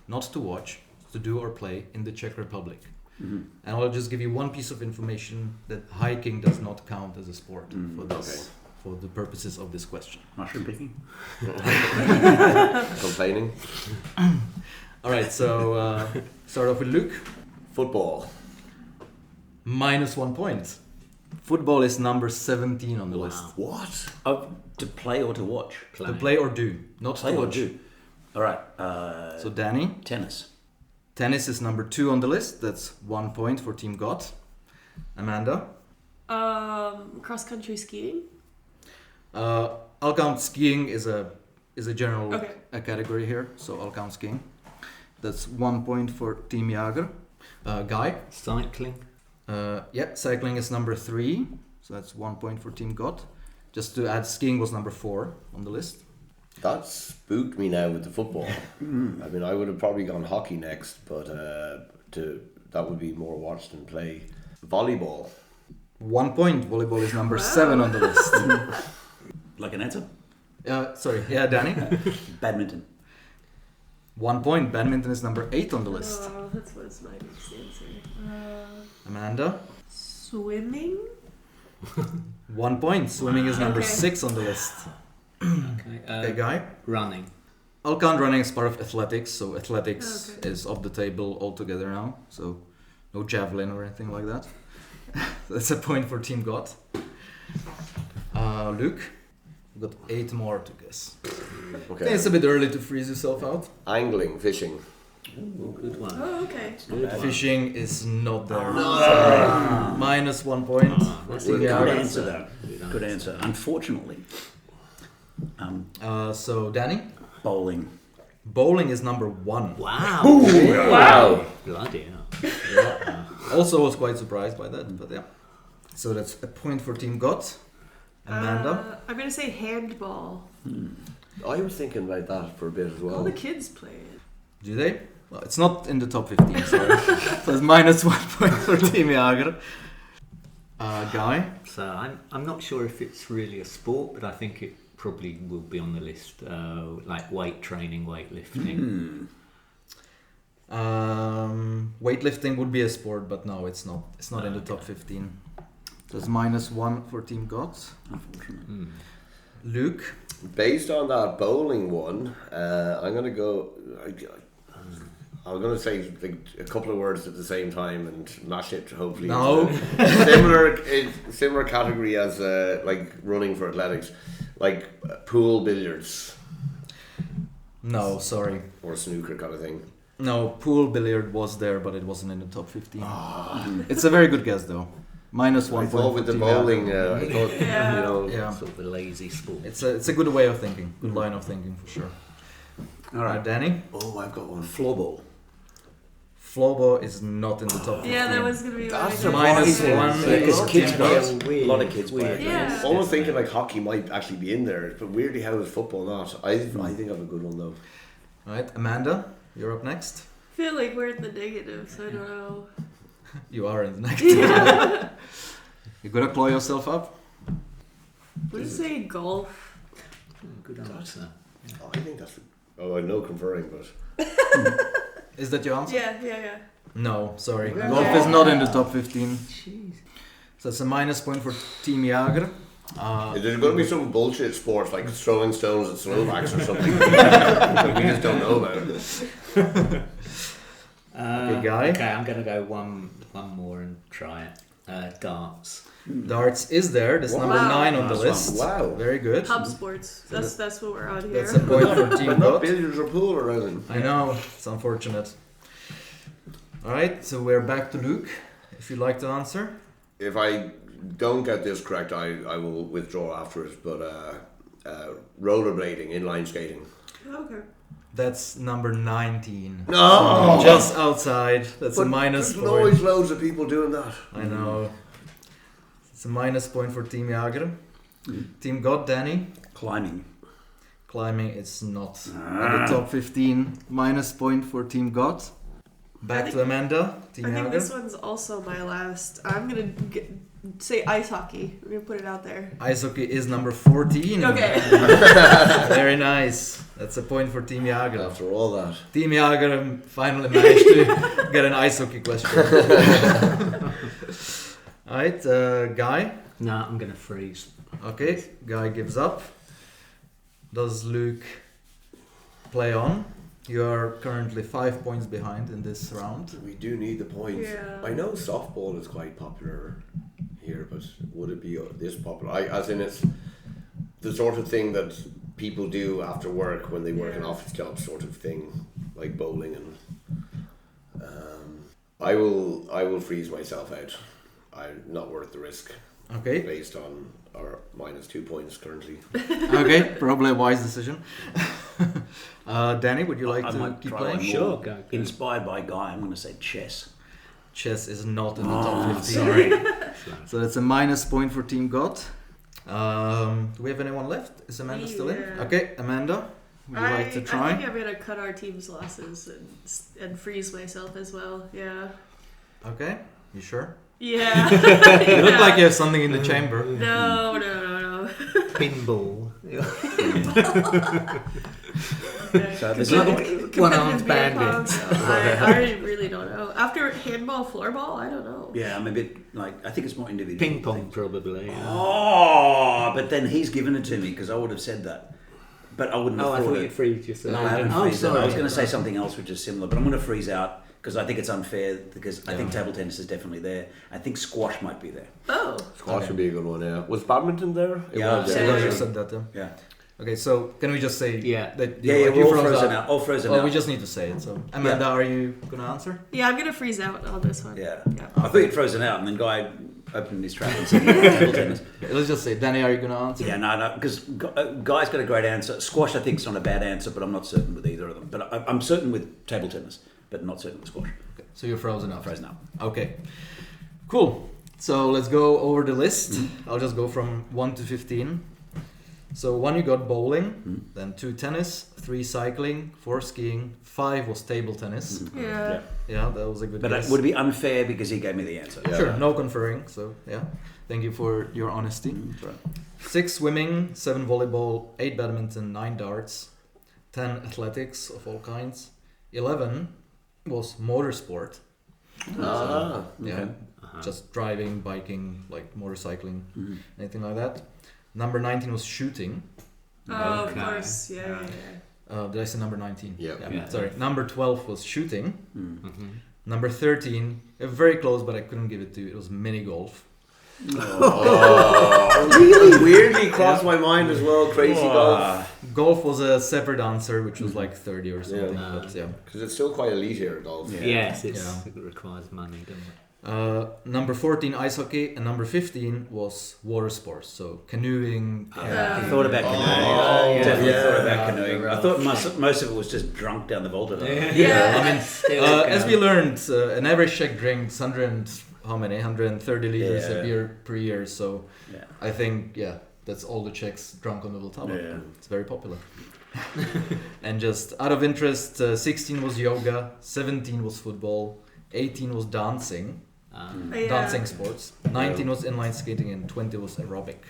not to watch, to do or play in the Czech Republic? And I'll just give you one piece of information that hiking does not count as a sport for this, for the purposes of this question. Mushroom picking. Complaining. All right, so start off with Luke. Football. Minus 1 point. Football is number 17 on the list. What? To play or to watch? To play or do, not Play to or watch. do. All right. So Danny, Tennis. tennis is number 2 on the list. That's 1 point for Team Gott. Amanda, Cross country skiing. I'll count skiing is a general Okay. category here, so I'll count skiing. That's 1 point for Team Jagr. Guy, Cycling. cycling is number 3, so that's 1 point for Team Gott. Just to add, skiing was number 4 on the list. That spooked me now with the football. I mean, I would have probably gone hockey next, but that would be more watched than play. Volleyball. 1 point. Volleyball is number 7 on the list. Like an answer? Danny. Badminton. 1 point. Badminton is number 8 on the list. Oh, that was my next answer. Amanda, Swimming. 1 point. Swimming is number Okay. 6 on the list. Okay. Okay, Guy. Running. I'll count running as part of athletics, so athletics Okay. is off the table altogether now. So no javelin or anything like that. That's a point for Team Gott. Luke, you've got 8 more to guess. Okay. It's a bit early to freeze yourself out. Angling, fishing. Ooh, good one. Oh, okay. Fishing is not there. Sorry. Minus 1 point for Team Good Jagr. answer, though. Good answer. Unfortunately, So Danny, bowling. bowling is number 1. Wow. Wow. Bloody hell. Also was quite surprised by that, but yeah. So that's a point for Team Gott. Amanda, I'm gonna say handball. I was thinking about that for a bit as All well. the kids play it. do they? Well, it's not in the top 15, sorry. So it's minus 1 point for Team Jagr. Guy, So I'm not sure if it's really a sport, but I think it probably will be on the list. Like weight training, weightlifting. weightlifting would be a sport, but no, it's not. It's not in the top 15. So it's minus 1 for Team Gott. Unfortunately. Luke, Based on that bowling one, I'm going to go... I'm going to say like a couple of words at the same time and mash it, hopefully. No. Similar category as like running for athletics. Like pool billiards no, sorry. or snooker kind of thing. No, pool billiard was there, but it wasn't in the top 15. It's a very good guess, though. Minus 1 I point thought for with the Team bowling, Jagr. I thought, Yeah. you know... Yeah, Sort of a lazy sport. it's a good way of thinking. Good line of thinking, for sure. All right. Danny, Oh, I've got one. Floorball. floorball is not in the top 15. Yeah, that was gonna be That's my Minus surprising. 1. Yeah, Because for kids Team play Gott. it. A lot of kids play it. Yeah. Almost thinking like hockey might actually be in there, but weirdly how is football not? I think I have a good one though. Right, Amanda, you're up next. I feel like we're in the negative, so I don't know. You are in the negative. You gotta claw yourself up. Let's say golf. Good answer. Oh, I think that's... Oh, I know conferring, but... Is that your answer? Yeah. No, sorry. Okay. Golf is not in the top 15. Jeez. So it's a minus point for Team Jagr. There's going to be some bullshit sports like throwing stones at Slovaks or something. But we just don't know about it. Okay, Guy. Okay, I'm going to go one more and try it. Darts. Darts is there. That's number Wow. 9 on the Nice list. one. Wow. Very good. Pub sports. That's what we're on here. That's a point for Team But not Gott. billiards or pool or anything. I know, it's unfortunate. Alright, so we're back to Luke. If you'd like to answer. If I don't get this correct, I will withdraw afterwards. But rollerblading, inline skating. Okay. That's number 19. No! Just outside. That's a minus There's point. always loads of people doing that. I know. It's a minus point for Team Jagr. Team Gott, Danny. Climbing. Climbing, it's not in the top 15. Minus point for Team Gott. Back to Amanda. Team I think this Jagr. one's also my last. I'm gonna say ice hockey. We're gonna put it out there. Ice hockey is number 14. Okay. Very nice. That's a point for Team Jagr. After all that. Team Jagr finally managed to get an ice hockey question. Alright, Guy. No, I'm going to freeze. Okay, Guy gives up. Does Luke play on? You are currently 5 points behind in this round. We do need the points. Yeah. I know softball is quite popular here, but would it be this popular? As in, it's the sort of thing that people do after work when they work an office job, sort of thing, like bowling. And I will freeze myself out. I'm not worth the risk. Okay. Based on our -2 points currently. Okay, probably a wise decision. Danny, would you like I to might keep try playing? one Sure, more. go. Inspired by Guy, I'm going to say chess. Chess is not in the top 15. Sorry. So that's a minus point for Team Gott. Do we have anyone left? Is Amanda still in? Yeah. Okay, Amanda, would you like to I try? think I'm gonna cut our team's losses and freeze myself as well. Yeah. Okay, you sure? Yeah. You look like you have something in the chamber. No. Pinball. So there's One-armed Competitive beer bandit. pong, I really don't know. After handball, floorball, I don't know. Yeah, I'm a bit like, I think it's more individual. Ping pong, probably. Yeah. Oh, but then he's given it to me because I would have said that. But I wouldn't have Oh, I thought thought it. you'd freeze yourself. No, I haven't Oh, freezed it. sorry. I was going to say something else which is similar, but I'm going to freeze out because I think it's unfair because I think table tennis is definitely there. I think squash might be there. Oh. Squash would be a good one. Yeah. Was badminton there? It Yeah, was, yeah. Yeah, you said that. Yeah. Okay, so can we just say Yeah. that Yeah, like we're all froze frozen out. All frozen Well, out. we just need to say it. So Amanda, are you gonna answer? Yeah, I'm gonna freeze out on this one. Yeah. Yeah. I thought you'd frozen out and then Guy opened his trap and said table tennis. Okay, let's just say, Danny, are you gonna answer? Yeah, no, because Guy's got a great answer. Squash, I think, is not a bad answer, but I'm not certain with either of them. But I'm certain with table tennis, but not certain with squash. Okay, so you're frozen out. Frozen out. Okay, cool. So let's go over the list. I'll just go from 1 to 15. So 1 you got bowling, then 2 tennis, 3 cycling, 4 skiing, 5 was table tennis. Yeah. Yeah, that was a good But guess. it would be unfair because he gave me the answer. Yeah. Sure, no conferring. So yeah, thank you for your honesty. That's right. 6 swimming, 7 volleyball, 8 badminton, 9 darts, 10 athletics of all kinds, 11 was motorsport. Ah, Yeah, just driving, biking, like motorcycling, anything like that. Number 19 was shooting. Oh, of Okay. course. Yeah. Did I say number 19? Yeah. Yeah. Sorry. Number 12 was shooting. Mm-hmm. Number 13, very close, but I couldn't give it to you. It was mini golf. really weirdly crossed my mind as well. Crazy golf. Golf was a separate answer, which was like 30 or something. Yeah. But yeah. Because it's still quite elite here, golf. Yeah. Yes, it Yeah. requires money, doesn't it? Number 14, ice hockey, and number 15 was water sports, so canoeing. I thought about canoeing. yeah. Definitely Yeah. thought about canoeing. I thought most of it was just drunk down the Volta. Yeah. I mean, as we learned, an average Czech drinks 130 liters Yeah. of beer per year. So Yeah. I think, that's all the Czechs drunk on the Vltava. Yeah. It's very popular. And just out of interest, 16 was yoga, 17 was football, 18 was dancing, Yeah. dancing sports, 19 was inline skating, and 20 was aerobic.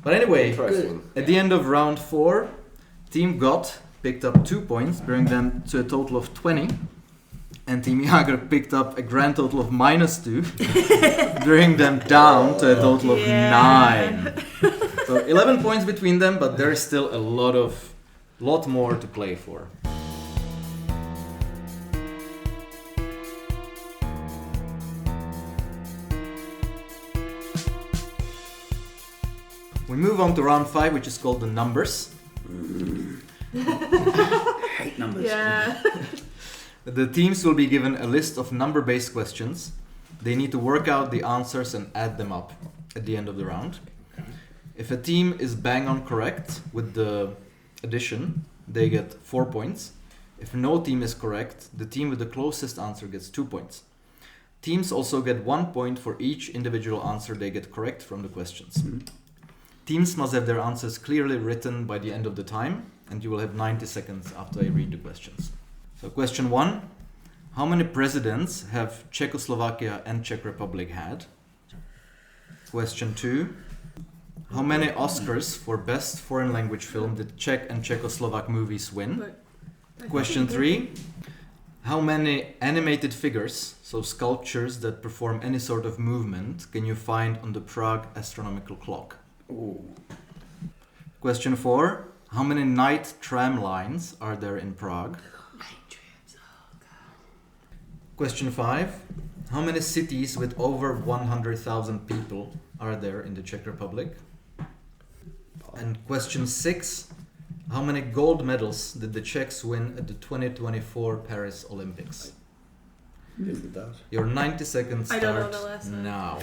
But anyway, Interesting. at the end of round 4, Team Gott picked up 2 points, bringing them to a total of 20. And Team Jagr picked up a grand total of -2, bringing them down to a total of 9. So 11 points between them, but there's still a lot more to play for. We move on to round 5, which is called the numbers. Hate numbers. Yeah. The teams will be given a list of number-based questions. They need to work out the answers and add them up at the end of the round. If a team is bang on correct with the addition, they get 4 points. If no team is correct, the team with the closest answer gets 2 points. Teams also get 1 point for each individual answer they get correct from the questions. Teams must have their answers clearly written by the end of the time, and you will have 90 seconds after I read the questions. So question 1, how many presidents have Czechoslovakia and Czech Republic had? Question 2, how many Oscars for best foreign language film did Czech and Czechoslovak movies win? Question 3, how many animated figures, so sculptures that perform any sort of movement, can you find on the Prague astronomical clock? Question 4, how many night tram lines are there in Prague? Question 5, How many cities with over 100,000 people are there in the Czech Republic? And question 6. How many gold medals did the Czechs win at the 2024 Paris Olympics? Did that? Your 90 seconds I start don't know the last one. now.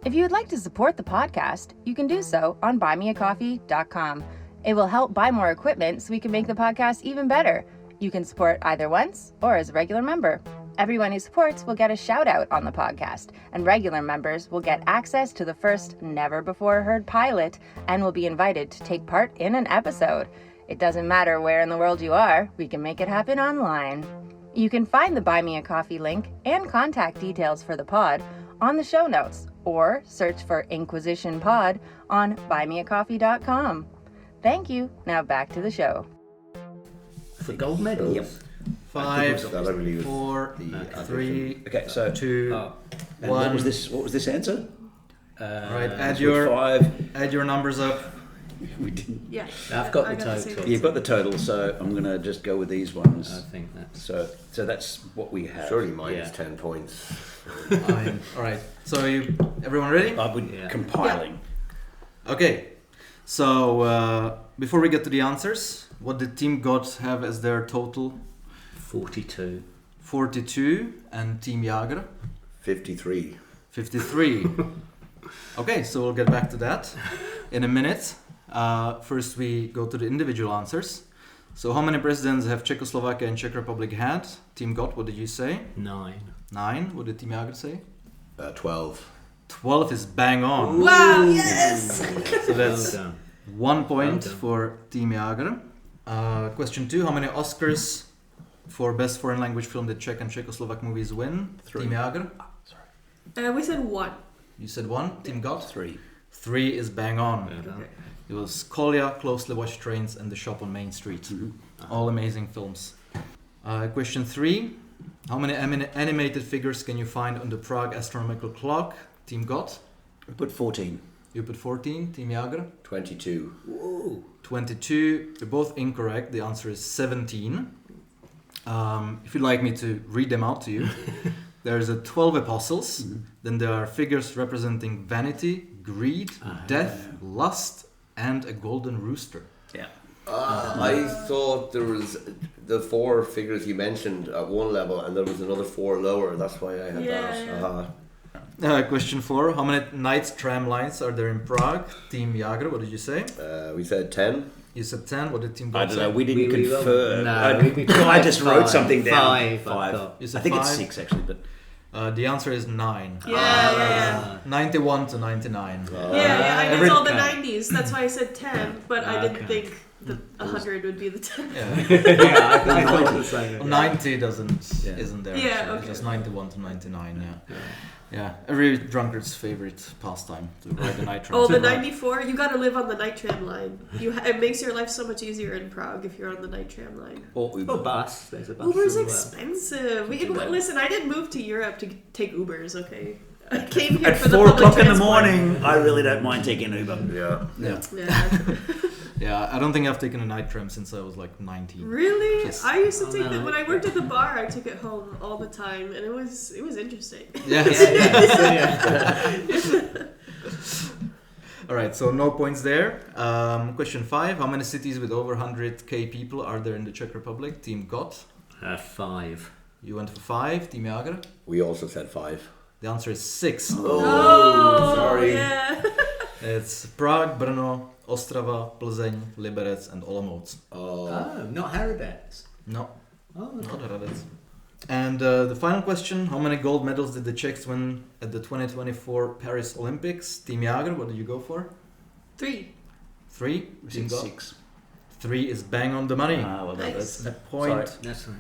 If you would like to support the podcast, you can do so on buymeacoffee.com. It will help buy more equipment so we can make the podcast even better. You can support either once or as a regular member. Everyone who supports will get a shout out on the podcast, and regular members will get access to the first never-before-heard pilot and will be invited to take part in an episode. It doesn't matter where in the world you are, we can make it happen online. You can find the Buy Me a Coffee link and contact details for the pod on the show notes, or search for Inquizition Pod on buymeacoffee.com. Thank you. Now back to the show. For gold medals? Yep. 5, That I believe is 4, the 3, Okay, so 2, and 1. what was this answer? Right, add So your 5. add your numbers up. We didn't. Yeah. I've got I the got the total. same You've got the total, so I'm gonna just go with these ones. I think that's... So that's what we have. Surely minus Yeah. 10 points. All right. So everyone ready? I've been Yeah. compiling. Okay. So before we get to the answers, what did Team Gott have as their total? 42. 42, and Team Jagr 53. 53. Okay, so we'll get back to that in a minute. First, we go to the individual answers. So, how many presidents have Czechoslovakia and Czech Republic had? Team Gott, what did you say? 9. 9. What did Team Jagr say? 12. 12 is bang on. Wow, yes! So that's Well done. 1 point Well done. for Team Jagr. Question 2. How many Oscars for best foreign language film did Czech and Czechoslovak movies win? 3. Team Jagr. We said 1. You said 1. Team Gott. 3. 3 is bang on. Well done. Okay. It was Kolya, Closely Watched Trains, and The Shop on Main Street. All amazing films. Question 3. How many animated figures can you find on the Prague astronomical clock? Team Gott. I put 14. You put 14. Team Jagr. 22. Whoa. 22. You're both incorrect. The answer is 17. If you'd like me to read them out to you. There's 12 apostles. Then there are figures representing vanity, greed, death, lust, and a golden rooster. Yeah. I thought there was the 4 figures you mentioned at one level, and there was another 4 lower. That's why I had that. Yeah. Question 4. How many night tram lines are there in Prague? Team Jagr, what did you say? We said 10. You said 10. What did Team I Gott don't say? know. We didn't We confirm. no, I just wrote 5. something down. 5. 5. You said I think 5? it's 6 actually, but The answer is 9. Yeah. 91 to 99. Yeah, I Every- guess all the 90s. That's why I said 10, but I didn't Okay. think that 100 would be the 10. Yeah. I thought the same. 90 isn't there. Yeah, actually. okay. Just 91 to 99. Yeah. Every drunkard's favorite pastime to ride the night tram. Oh, the 94, you gotta live on the night tram line. It makes your life so much easier in Prague if you're on the night tram line. or Uber. Oh, bus. There's a bus. Uber's as well. expensive. Yeah. Listen, I didn't move to Europe to take Ubers, okay? I came here At for the 4 public o'clock in the transport. morning, I really don't mind taking Uber. Yeah. Yeah. Yeah. Yeah, I don't think I've taken a night tram since I was like 19. Really? Yes. I used to take no. it when I worked at the bar. I took it home all the time, and it was interesting. Yes. All right, so no points there. Question 5. How many cities with over 100k people are there in the Czech Republic? Team Gott. 5. You went for 5. Team Jagr. We also said 5. The answer is 6. Oh, sorry. Yeah. It's Prague, Brno, Ostrava, Plzeň, Liberec, and Olomouc. Oh. Oh, not Hudecek. No, Oh, not Hradec. And the final question. How many gold medals did the Czechs win at the 2024 Paris Olympics? Team Jagr, what did you go for? 3. 3. Team It's Gott. 6. 3 is bang on the money. Well, Nice. That's a point That's right.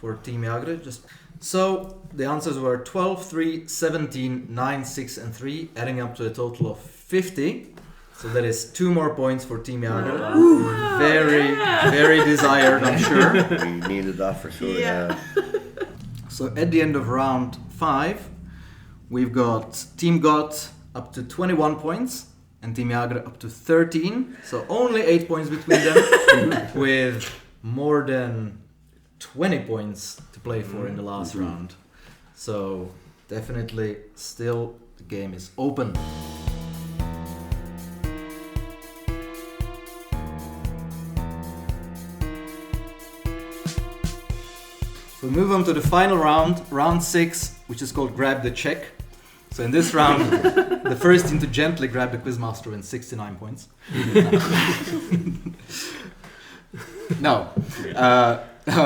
for Team Jagr. So the answers were 12, 3, 17, 9, 6, and 3, adding up to a total of 50. So that is 2 more points for Team Jagr. Wow, Very, yeah. very desired, I'm sure. We needed that for sure. Yeah. So at the end of round 5, we've got Team Gott up to 21 points and Team Jagr up to 13. So only 8 points between them, with more than 20 points to play for in the last round. So definitely still the game is open. So we move on to the final round, round 6, which is called Grab the Czech. So in this round, the first team to gently grab the quizmaster wins 69 points. No.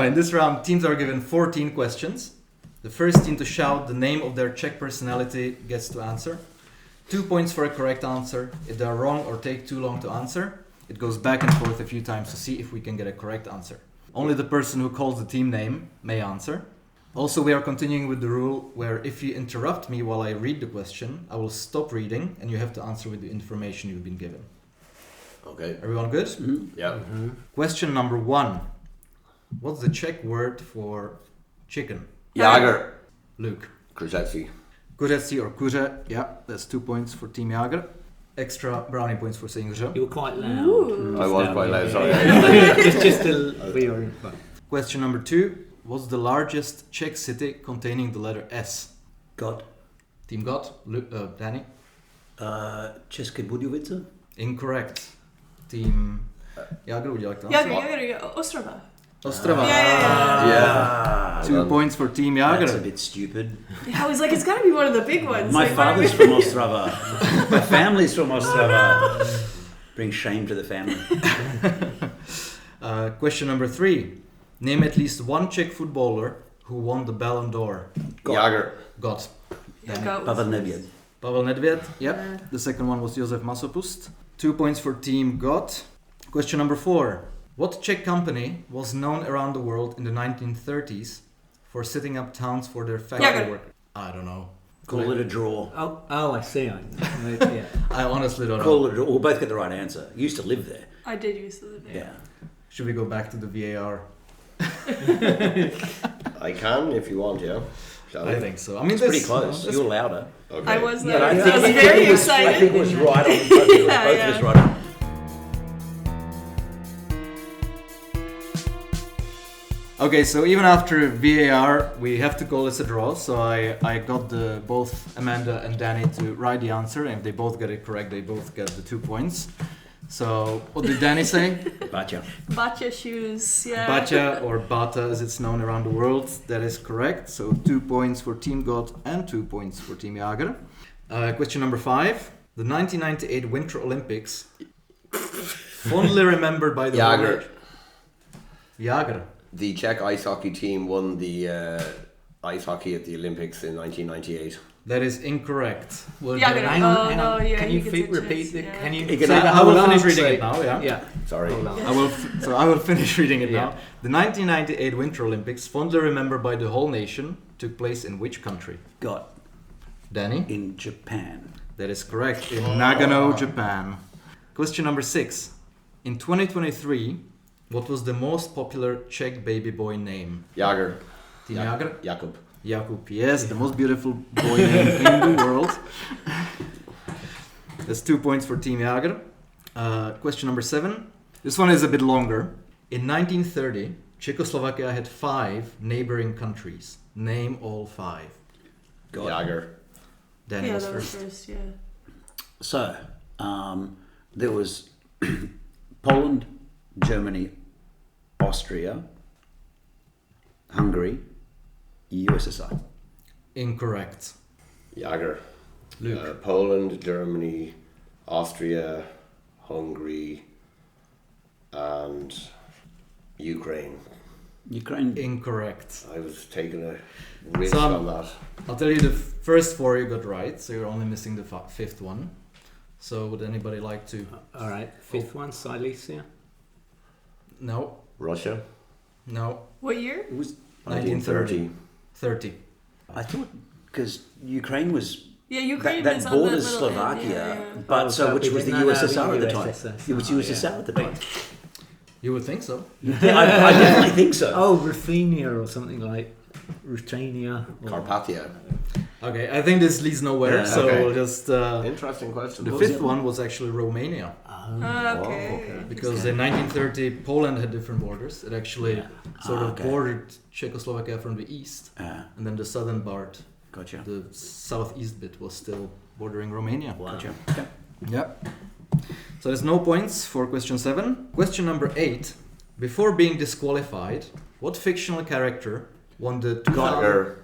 In this round, teams are given 14 questions. The first team to shout the name of their Czech personality gets to answer. 2 points for a correct answer. If they are wrong or take too long to answer, it goes back and forth a few times to see if we can get a correct answer. Only the person who calls the team name may answer. Also, we are continuing with the rule where if you interrupt me while I read the question, I will stop reading and you have to answer with the information you've been given. Okay. Everyone good? Yeah. Question number 1. What's the Czech word for chicken? Jagr. Luke. Creasy. Hudecek or kuře. Yeah, that's 2 points for Team Jagr. Extra brownie points for saying kuře. You were quite loud. Ooh. I was quite loud, sorry. It's just we were in fun. Question number 2. What's the largest Czech city containing the letter S? Gott. Team Gott. Dany. České Budějovice. Incorrect. Team Jagr, would you like to answer? Jagr, Ostrava. Ostrava. Yeah. 2 points for Team Jagr. That's a bit stupid. I was like, it's got to be one of the big ones. My like, why are father's we- from Ostrava. My family's from Ostrava. Bring shame to the family. Question number 3. Name at least one Czech footballer who won the Ballon d'Or. Jagr. Gott. Dany. Go. Pavel Nedvěd. Pavel Nedvěd. Yep. The second one was Josef Masopust. 2 points for Team Gott. Question number 4. What Czech company was known around the world in the 1930s for setting up towns for their factory Jagr. work? I don't know. Call it a draw. Oh, I see. Yeah. I honestly don't know. Call it a draw. We'll both get the right answer. You used to live there. I did used to live there. Yeah. Should we go back to the VAR? I can if you want, yeah. Shall I we? think so. I mean, It's pretty close. You're louder. Okay. I was Yeah, there. I I think- was I very think it was- I excited. think it was right on. Both of us right on. Okay, so even after VAR, we have to call this a draw. So I got both Amanda and Dany to write the answer, and if they both get it correct, they both get the 2 points. So what did Dany say? Bacha. Bacha shoes, yeah. Bacha or Bata as it's known around the world. That is correct. So 2 points for Team Gott and 2 points for Team Jagr. Question number 5. The 1998 Winter Olympics, fondly remembered by the Jagr. Jagr. The Czech ice hockey team won the ice hockey at the Olympics in 1998. That is incorrect. Well, Jagr. Hang on, Oh, hang no, on. yeah, Can he you gets a repeat chance, the? yeah. Can you? You can So have- I will finish answer reading it. it now, yeah? Yeah. Sorry. Hold on. I will finish reading it Yeah. now. The 1998 Winter Olympics, fondly remembered by the whole nation, took place in which country? Got Dany? in Japan. That is correct. In Nagano, Japan. Question number 6. In 2023, what was the most popular Czech baby boy name? Jagr. Team Jagr? Jakub. Jakub, yes, the most beautiful boy name in the world. That's 2 points for Team Jagr. Question number 7. This one is a bit longer. In 1930, Czechoslovakia had 5 neighboring countries. Name all 5. Jagr. Dany Yeah, was that was first. first, yeah. So, there was Poland, Germany, Austria, Hungary, USSR. Incorrect. Jagr. Luke. Poland, Germany, Austria, Hungary, and Ukraine. Ukraine. Incorrect. I was taking a risk Some- on that. I'll tell you the first 4 you got right, so you're only missing the 5th one. So would anybody like to? All right. 5th one, Silesia. No. Russia. No. What year? It was 1930. 30. I thought because Ukraine was Yeah, Ukraine that is on borders the little end, Slovakia, yeah, yeah. but Oh, so so which it was the was- no, no, USSR at the the time. USSR. It was Oh, USSR at the time. You would think so. Yeah, I definitely think so. Oh, Ruthenia or something like. Rutenia. Carpathia. Okay, I think this leads nowhere, Yeah, so okay. we'll just... Interesting question. the fifth one was actually Romania. Okay. Because in 1930, Poland had different borders. It actually sort of okay. bordered Czechoslovakia from the east. And then the southern part, Gotcha. the southeast bit, was still bordering Romania. Wow. Gotcha. Okay. Yep. So there's no points for question 7. Question number 8. Before being disqualified, what fictional character won the 2000...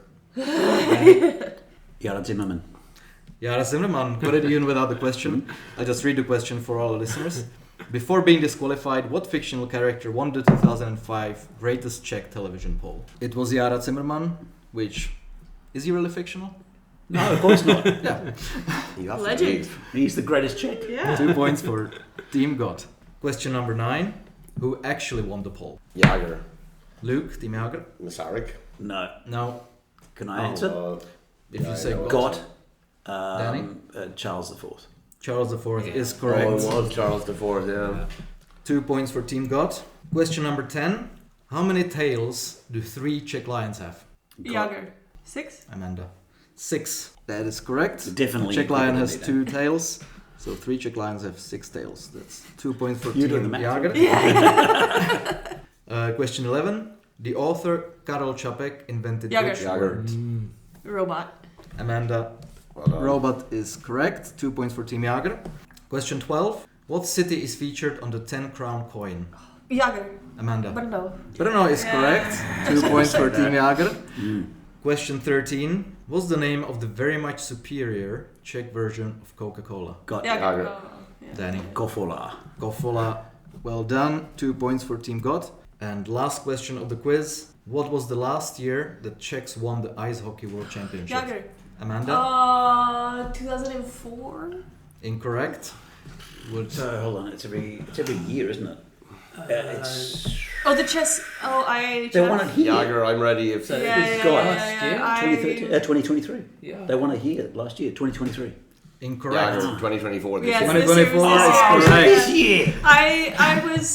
Jaromir Zimmerman. Jara Zimmerman, got it even without the question. I'll just read the question for all the listeners. Before being disqualified, what fictional character won the 2005 Greatest Czech Television Poll? It was Jara Zimmerman, which... Is he really fictional? No, of course not. Yeah. You have to Legend. believe. He's the greatest Czech. Yeah. 2 points for Team Gott. Question number 9. Who actually won the poll? Jagr. Luke, Team Jagr? Masaryk. No. No. Can I answer? If you say know. Gott. Gott. Charles IV. Charles IV is Oh, correct. it was Charles IV, yeah. 2 points for Team Gott. Question number 10. How many tails do 3 Czech lions have? Jagr. 6? Amanda. 6. That is correct. Definitely. Czech lion has definitely 2 tails. So 3 Czech lions have 6 tails. That's 2 points for You're doing Team the math, Jagr. Question 11. The author Karel Čapek invented Jagr. which Jagr. word? Robot. Amanda. Well done. Robot is correct. 2 points for Team Jagr. Question 12. What city is featured on the 10 crown coin? Jagr. Amanda. Brno. Brno is Yeah. correct. 2 points for Team Jagr. Question 13. What's the name of the very much superior Czech version of Coca-Cola? Gott. Jagr. Jagr. Oh, yeah. Danny. Kofola. Goffola. Well done. 2 points for Team Gott. And last question of the quiz. What was the last year that Czechs won the Ice Hockey World Championship? Jagr. Amanda? 2004? Incorrect. Would So hold on, it's every year, isn't it? It's Oh, the chess. Oh, I. they won it here. Jagr, I'm ready if... Yeah, yeah, Go yeah, on. yeah, 2013, 2023. Yeah. They won it here last year, 2023. incorrect. Jagr, 2024 this Yeah, year. it's this year, 2024 it's is this year. correct. This year. I was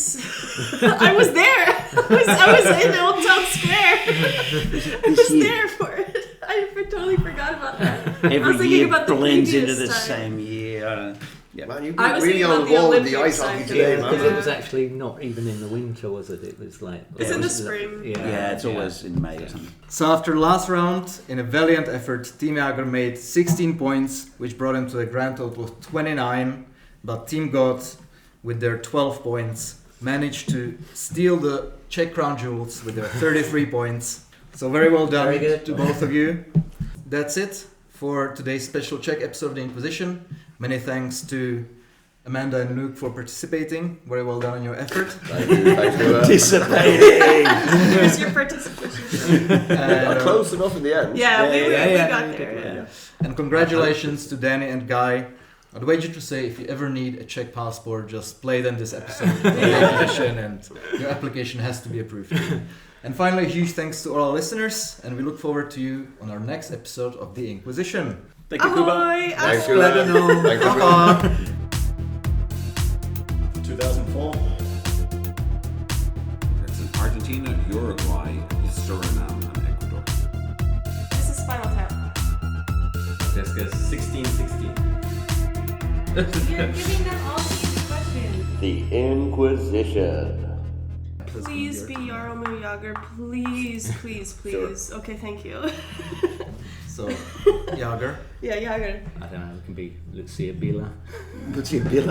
I was there. I was in Old Town Square. I was year. there for it. I totally forgot about that. I was Every thinking year about the blends into previous the time. same year. Yeah. Man, you've I been was really thinking on about the the ball with the Olympics ice hockey time. today, Yeah, because man. it was actually not even in the winter, was it? It was like... It's it in the was spring. Yeah, it's always in May or something. So after the last round, in a valiant effort, Team Jagr made 16 points, which brought him to a grand total of 29. But Team Gott, with their 12 points, managed to steal the Czech crown jewels with their 33 points. So very well done Very good. to both of you. That's it for today's special Czech episode of the Inquisition. Many thanks to Amanda and Luke for participating. Very well done on your effort. Thank you. Participating. Here's your participation. Not close enough in the end. Yeah, we yeah, got there. Yeah. And congratulations to Dany and Guy. I'd wager to say if you ever need a Czech passport, just play them this episode of the Inquisition and your application has to be approved. And finally, a huge thanks to all our listeners, and we look forward to you on our next episode of the Inquisition. Thank you, Kuba. Ahoy! Thank you. Let us know. Thank you. Bye-bye. 2004. It's in Argentina, Uruguay, Suriname, and Ecuador. This is Final Tap. Let's guess 1616. You're giving them all these questions. The Inquisition. Please be Jaromir Jagr. Please, please, please. Okay, thank you. So, Jagr. Yeah, Jagr. I don't know, it can be Lucia Bila. Let's see a bill.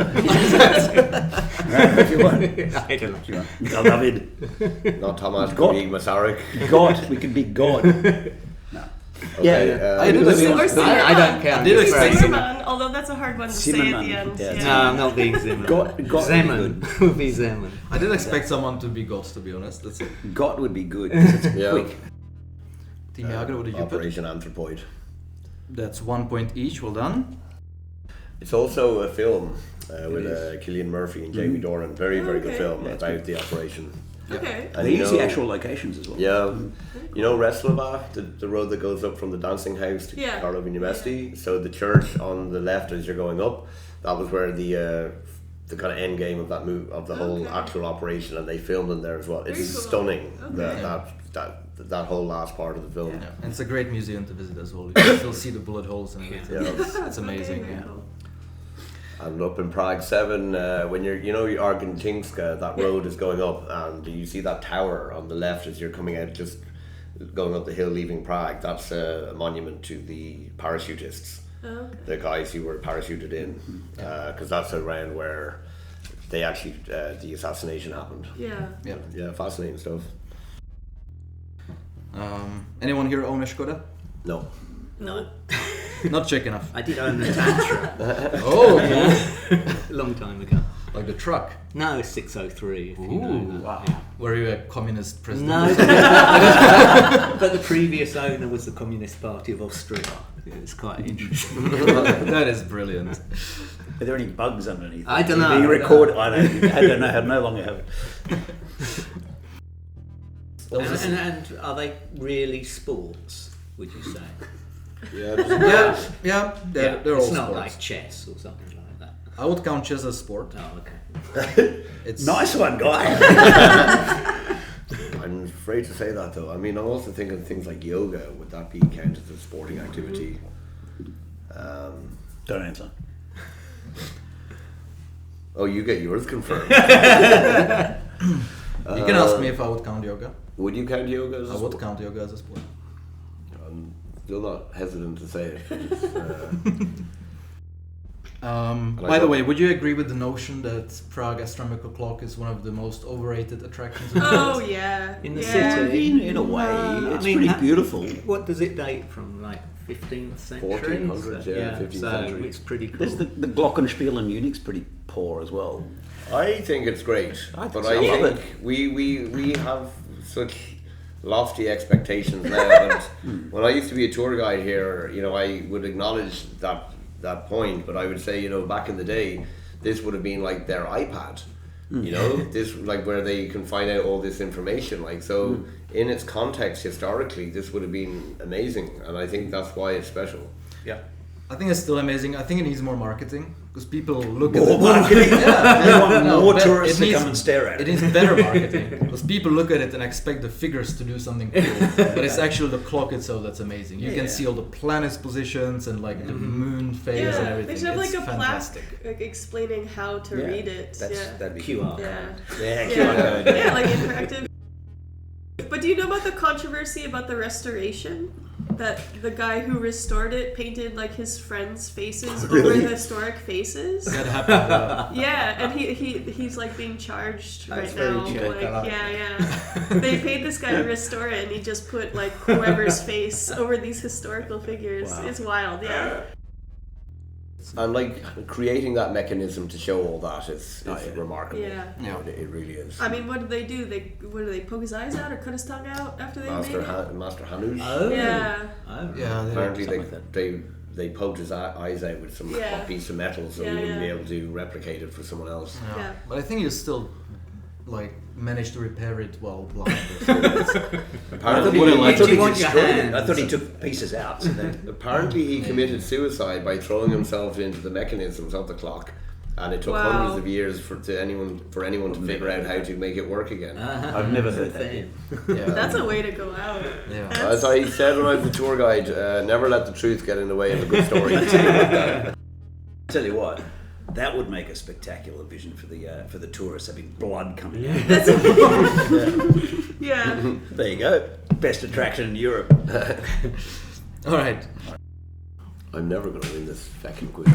If you want. I don't know. David. Not Thomas, God. being Masaryk. God. We can be God. No. Okay, Yeah. I did Or expect, I don't care. I did expect some. Zimmerman, although that's a hard one to say at Zimmerman, the end. yeah. No, I'm not being Zeman. God would be Zeman good. would be Zeman. I did expect someone to be Gott, to be honest. That's it. God would be good. 'Cause it's Yeah. quick. Team Jagr, what did you put? Operation Anthropoid. That's 1 point each. Well done. It's also a film with Cillian Murphy and Jamie Dornan. Very, very good Okay. film about the operation. Okay. And They you use the know- actual locations as well. Yeah, you know Reslava, the road that goes up from the dancing house to Yeah. Karlovy University. So the church on the left as you're going up, that was where the the kind of end game of that of the whole actual operation, and they filmed in there as well. It's Very cool. stunning. Okay. That whole last part of the film. Yeah. And it's a great museum to visit as well. You can still see the bullet holes and everything. Yeah. It's amazing. Okay, Yeah. cool. And up in Prague 7, when you're, Argentinska, that road is going up, and you see that tower on the left as you're coming out, just going up the hill leaving Prague. That's a monument to the parachutists, the guys who were parachuted in, because that's around where they actually, the assassination happened. Yeah. Yeah, fascinating stuff. Anyone here own a Skoda? No. No. Not Czech enough. I did own a Tantra. Oh, A long time ago. like the truck. No, 603. If you know that. Wow. Yeah. Were you a communist president? No, but the previous owner was the Communist Party of Austria. It's quite interesting. That is brilliant. Are there any bugs underneath? I don't know. You record. I don't know. I no longer have it. And are they really sports, would you say? Yeah. They're all it's not sports. like chess or something like that. I would count chess as sport. Oh, okay. It's Nice one, guy. I'm afraid to say that though. I mean, I'm also thinking of things like yoga. Would that be counted as a sporting activity? Don't answer. Oh, you get yours confirmed. You can ask me if I would count yoga. Would you count yoga as a I would sport? count yoga as a sport. I'm still not hesitant to say it. By the way, would you agree with the notion that Prague Astronomical Clock is one of the most overrated attractions in the Oh world? yeah. In the Yeah. city? In a way, it's I mean, pretty beautiful. What does it date from? Like 15th century? 1400s, yeah, 15th so century. it's pretty cool. There's the Glockenspiel in Munich's pretty poor as well. I think it's great, I think but so. I I love think we have such lofty expectations now. That when I used to be a tour guide here, I would acknowledge that point, but I would say, back in the day, this would have been like their iPad. This like where they can find out all this information. Like so, in its context historically, this would have been amazing, and I think that's why it's special. Yeah. I think it's still amazing. I think it needs more marketing because people look More at it. marketing? Yeah, You want more but tourists it to needs- come and stare at it. It needs better marketing because people look at it and expect the figures to do something cool, but it's actually the clock itself that's amazing. You can see all the planets' positions and like the moon phase and Yeah, everything. they should have It's like a fantastic. plaque like, explaining how to read it. That'd be QR. Yeah. Yeah, Yeah. QR. Yeah, like interactive. But do you know about the controversy about the restoration? That the guy who restored it painted like his friends' faces over the historic faces. That happened. Yeah, and he's like being charged That's right very now. chill. Like, I like yeah. They paid this guy to restore it, and he just put like whoever's face over these historical figures. Wow. It's wild, yeah. And like creating that mechanism to show all that is remarkable. Yeah. It really is. I mean, what did they do? They poke his eyes out or cut his tongue out after they made it? Master Hanush. Oh. Yeah. Oh. Yeah, Apparently something like they poked his eyes out with some Yeah. hot piece of metal, so Yeah, he wouldn't be yeah. able to replicate it for someone else. Yeah. But I think you still like managed to repair it while blind. Or something. Apparently, I thought you he want your destroyed it. hands? I thought he took pieces out. So then, apparently he committed suicide by throwing himself into the mechanisms of the clock, and it took Wow. hundreds of years for anyone to figure out how to make it work again. I've never heard that. Thing. Yeah. That's a way to go out. Yeah. As I said when I was a tour guide, never let the truth get in the way of a good story. Tell you what, that would make a spectacular vision for the tourists, having blood coming out. Yeah. There you go. Best attraction in Europe. All right. I'm never going to win this fucking quiz.